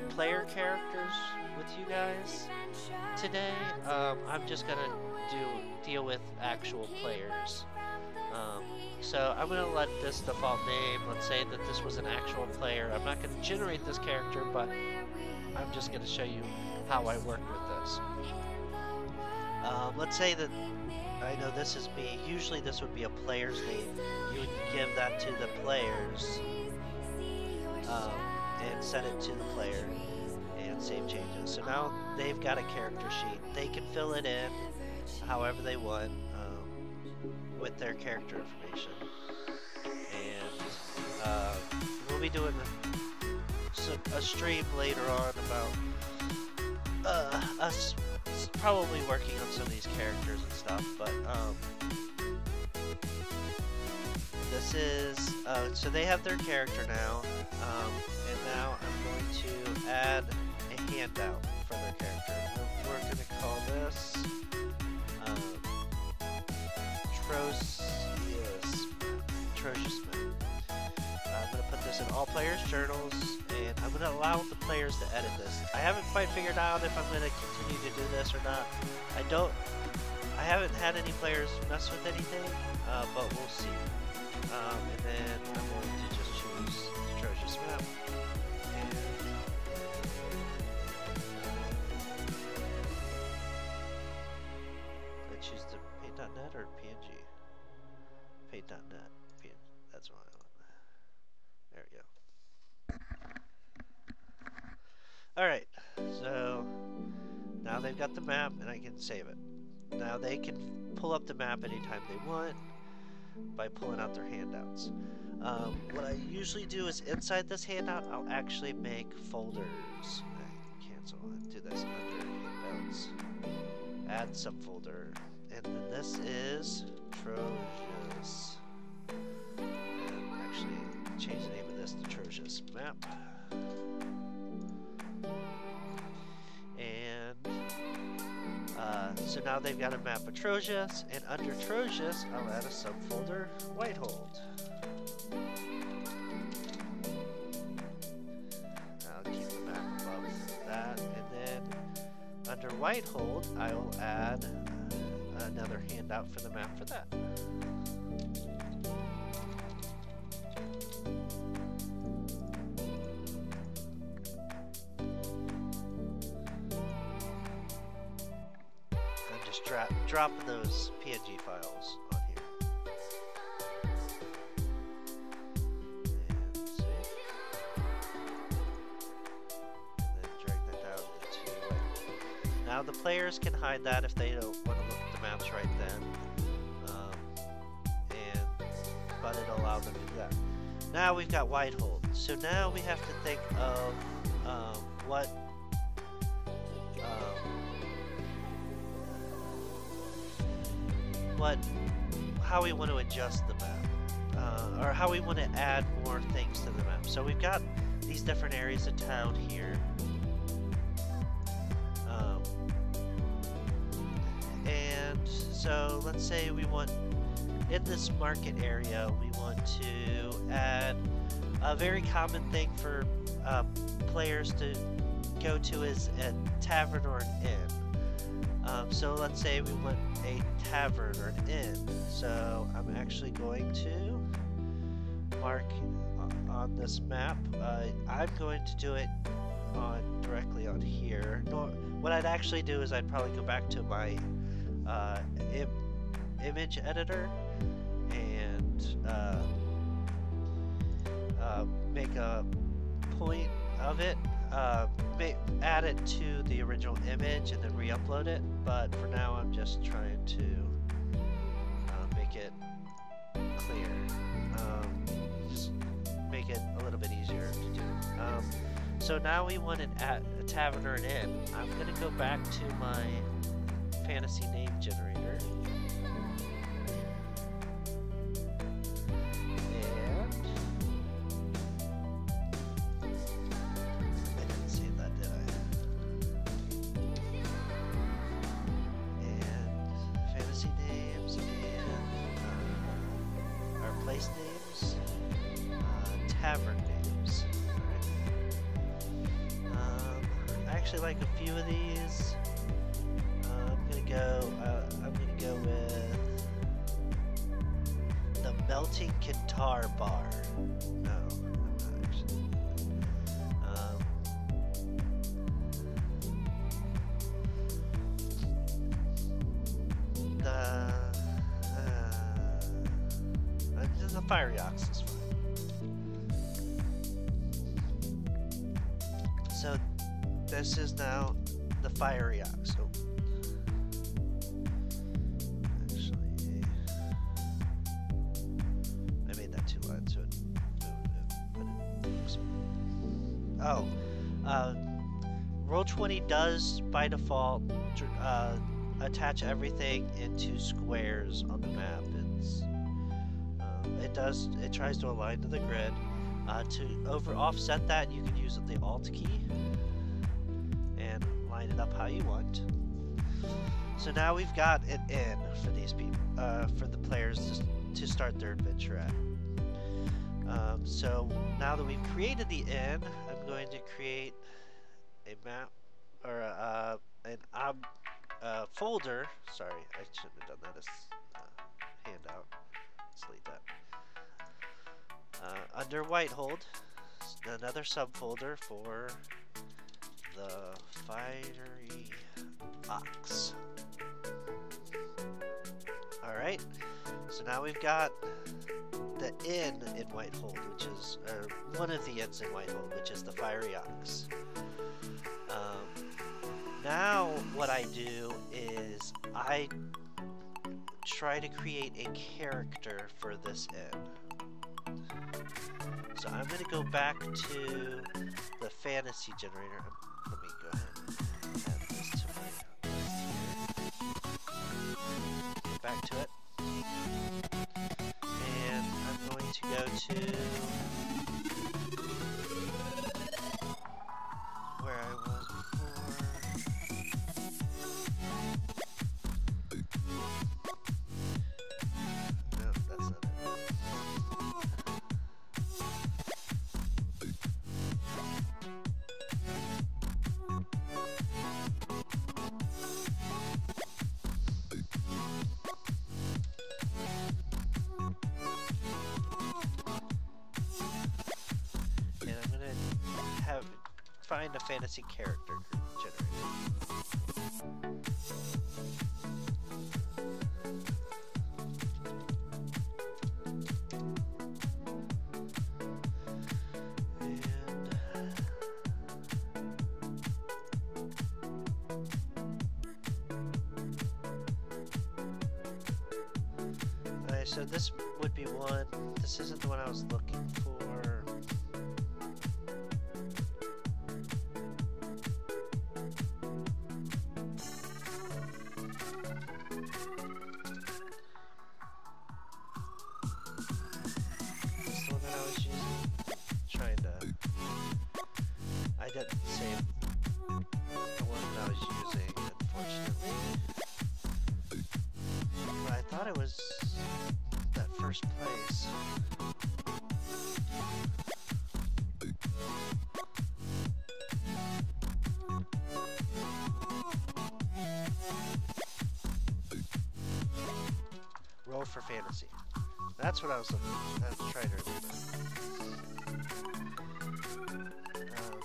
player characters with you guys today. I'm just going to deal with actual players. So I'm going to let this default name, let's say that this was an actual player. I'm not going to generate this character, but I'm just going to show you how I work with this. Let's say that I know this is me. Usually this would be a player's name. You would give that to the players and set it to the player and save changes. So now they've got a character sheet. They can fill it in however they want with their character information. And we'll be doing a stream later on about us probably working on some of these characters and stuff, but this is so they have their character now, and now I'm going to add a handout for their character. We're going to call this Troshisman. I'm going to put this in all players' journals, and I'm going to allow the players to edit this. I haven't quite figured out if I'm going to continue to do this or not. I haven't had any players mess with anything, but we'll see. And then I'm going to just choose Trojan's map. And I choose the paint.net or PNG? Paint.net. That's what I want. There we go. Alright, so now they've got the map and I can save it. Now they can pull up the map anytime they want by pulling out their handouts. What I usually do is inside this handout, I'll actually make folders. I cancel and do this under handouts. Add subfolder. And And then this is Troja's. And actually, change the name of this to Troja's map. And so now they've got a map of Troja's, and under Troja's, I'll add a subfolder, Whitehold. I'll keep the map above that, and then under Whitehold, I will add another handout for the map for that. I'm just dropping those PNG files on here. And save. And then drag that down into Whitehold. Now the players can hide that if they don't want to look at the maps right then, but it'll allow them to do that. Now we've got Whitehold, so now we have to think of how we want to adjust the map, or how we want to add more things to the map. So we've got these different areas of town here. So let's say we want, in this market area, we want to add a very common thing for players to go to is a tavern or an inn. So let's say we want a tavern or an inn. So I'm actually going to mark on this map. I'm going to do it directly on here. What I'd actually do is I'd probably go back to my image editor and make a point of it, add it to the original image and then re-upload it, but for now I'm just trying to make it clear, just make it a little bit easier to do. So now we want a tavern or an inn. I'm going to go back to my fantasy name generator. And I didn't save that, did I? And fantasy names and our place names, tavern names. Alright. I actually like a few of these. I'm gonna go with the Melting Guitar Bar. No, I'm not actually. The Fiery Ox is fine. So this is now the Fiery Ox. Oh. Roll20 does by default attach everything into squares on the map. It tries to align to the grid. To offset that, you can use the Alt key and line it up how you want. So now we've got an inn for these people, for the players to start their adventure at. So now that we've created the inn, I'm going to create a map or a folder. Sorry, I shouldn't have done that as a handout. Let's delete that. Under Whitehold, another subfolder for the Fiery Ox. Alright, so now we've got the inn in Whitehold, which is, or one of the inns in Whitehold, which is the Fiery Ox. Now what I do is I try to create a character for this inn. So I'm going to go back to the fantasy generator. Let me go ahead and add this to my list here. back to it. And I'm going to go to where I was before. No, that's not it. And I'm gonna find a fantasy character generator. Alright, so this would be one. This isn't the one I was looking for. This the one that I was using. Trying to. I didn't save the one that I was using, unfortunately. But I thought it was that first place. Roll for fantasy. That's what I was trying to remember.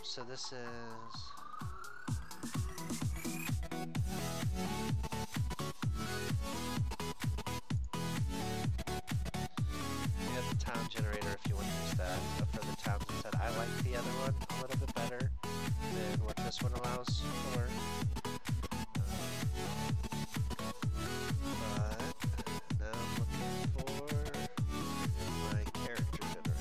So this is. Town generator if you want to use that. But for the town instead, I like the other one a little bit better than what this one allows for. But now I'm looking for my character generator.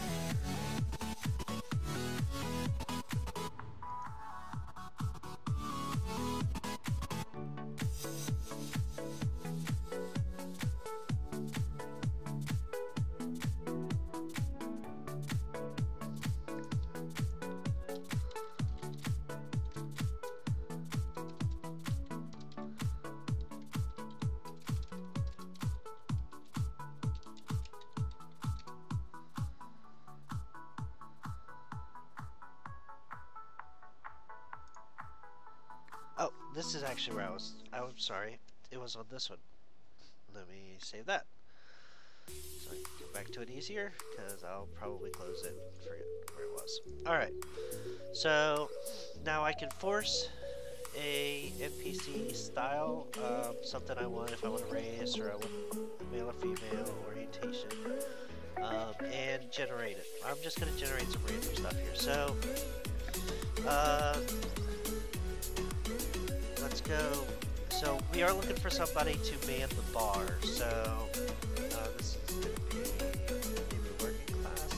Oh, this is actually where I'm sorry. It was on this one. Let me save that. So I can come back to it easier, because I'll probably close it and forget where it was. Alright. So, now I can force a NPC style, something I want, if I want a race, or I want a male or female orientation, and generate it. I'm just going to generate some random stuff here. So, let's go. So we are looking for somebody to man the bar. So this is going to be maybe working class.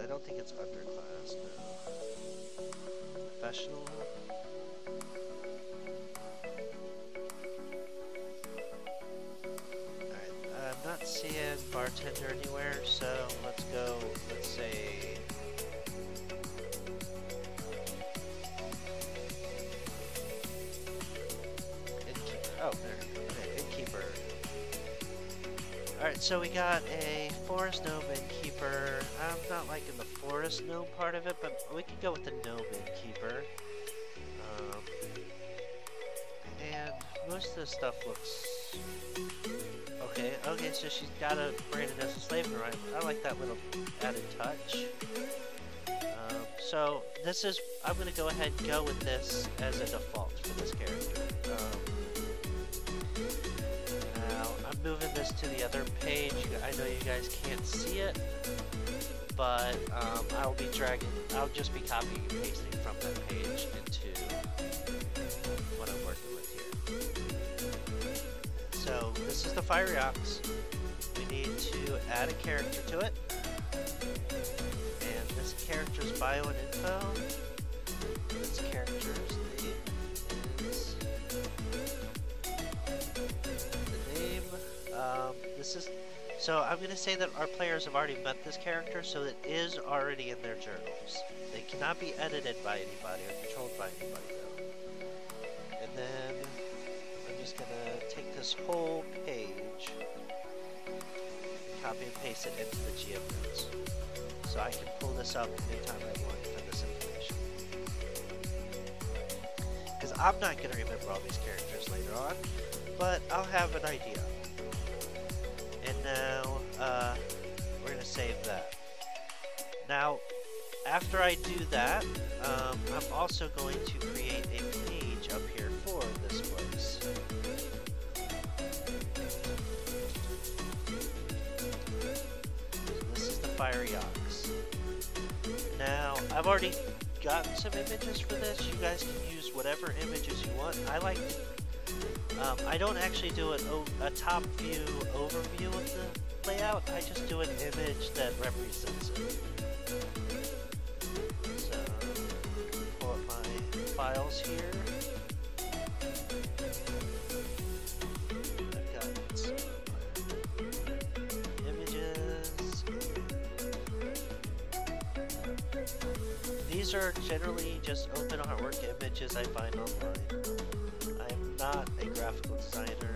I don't think it's underclass. No. Professional. Not seeing bartender anywhere, so let's go, let's say innkeeper. Oh, there, okay, innkeeper. Alright, so we got a forest gnome innkeeper. I'm not liking the forest gnome part of it, but we could go with the gnome innkeeper. And most of the stuff looks okay, so she's got a branded as a slave, right? I like that little added touch. So this is, I'm going to go ahead and go with this as a default for this character. Now, I'm moving this to the other page. I know you guys can't see it, but I'll just be copying and pasting from that page into what I'm working with here. So this is the Fiery Ox. We need to add a character to it. And this character's bio and info. This character's name is the name. This is so I'm gonna say that our players have already met this character, so it is already in their journals. They cannot be edited by anybody or controlled by anybody though. And then I'm just gonna take this whole page and copy and paste it into the GM notes. So I can pull this up anytime I want for this information. Because I'm not going to remember all these characters later on, but I'll have an idea. And now, we're going to save that. Now, after I do that, I'm also going to create a page up here for this place. So this is the Fiery Ox. Now, I've already gotten some images for this. You guys can use whatever images you want. I like to, I don't actually do a top view overview of the layout. I just do an image that represents it. So, pull up my files here. I've got some images. These are generally just open artwork images I find online. I'm not a graphical designer.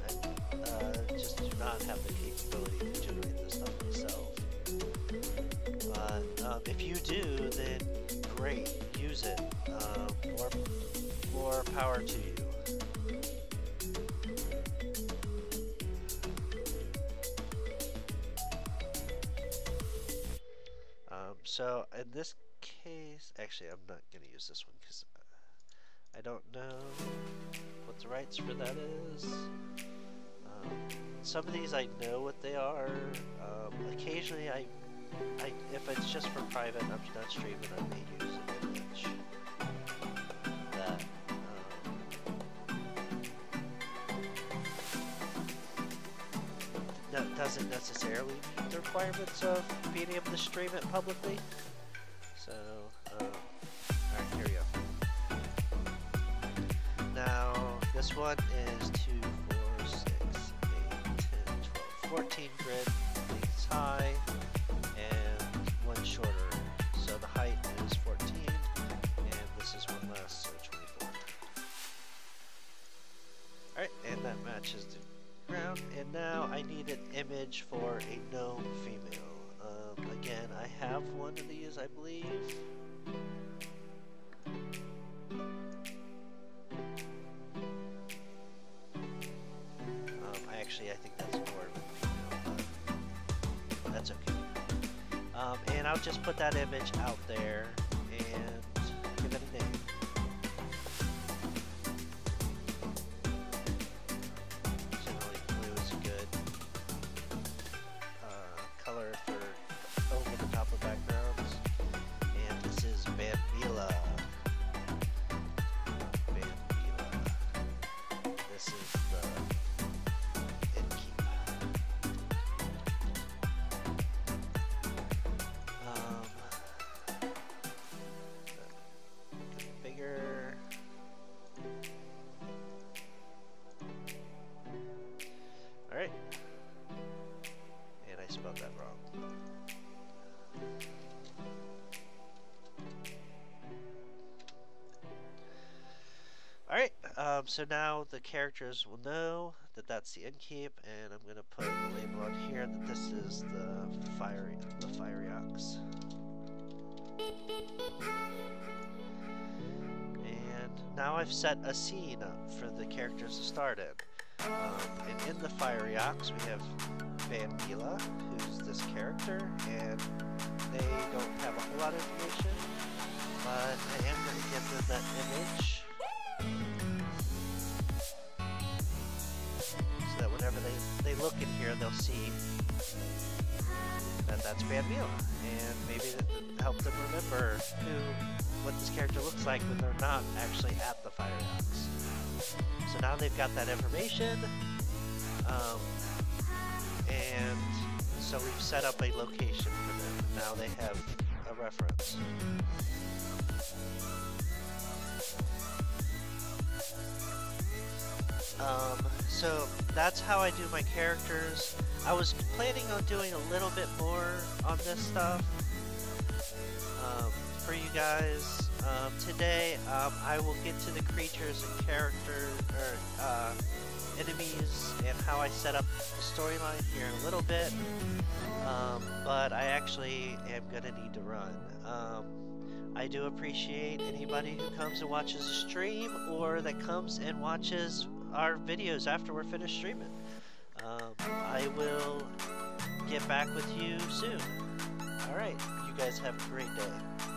I just do not have the capability to generate this stuff myself. But if you do, then great, use it. More power to you. So in this case, actually I'm not going to use this one because I don't know what the rights for that is. Some of these I know what they are. Occasionally if it's just for private, I'm not streaming, I may use an image that doesn't necessarily meet the requirements of being able to stream it publicly. So, alright, here we go. Now, this one is 2, 4, 6, 8, 10, 12, 14 grid, it's high, and one shorter. So the height is 14, and this is one less, so 24. Alright, and that matches the ground, and now I need an image for a gnome female. Again, I have one of these, I believe. I think that's more of a female, but that's okay. And I'll just put that image out there and give it a name. Generally, blue is a good color for over the top of backgrounds. And this is Bambila. This is the so now the characters will know that that's the innkeep, and I'm going to put a label on here that this is the fiery ox. And now I've set a scene up for the characters to start in. And in the fiery ox we have Bambila, who's this character, and they don't have a whole lot of information, but I am going to give them that image. So that whenever they look in here, they'll see that that's Bambila, and maybe help them remember what this character looks like when they're not actually at the Fiery Ox. So now they've got that information, and so we've set up a location for them. Now they have a reference. So that's how I do my characters. I was planning on doing a little bit more on this stuff for you guys. Today, I will get to the creatures and characters, or enemies, and how I set up the storyline here in a little bit. But I actually am gonna need to run. I do appreciate anybody who comes and watches the stream, or that comes and watches our videos after we're finished streaming. I will get back with you soon. Alright, you guys have a great day.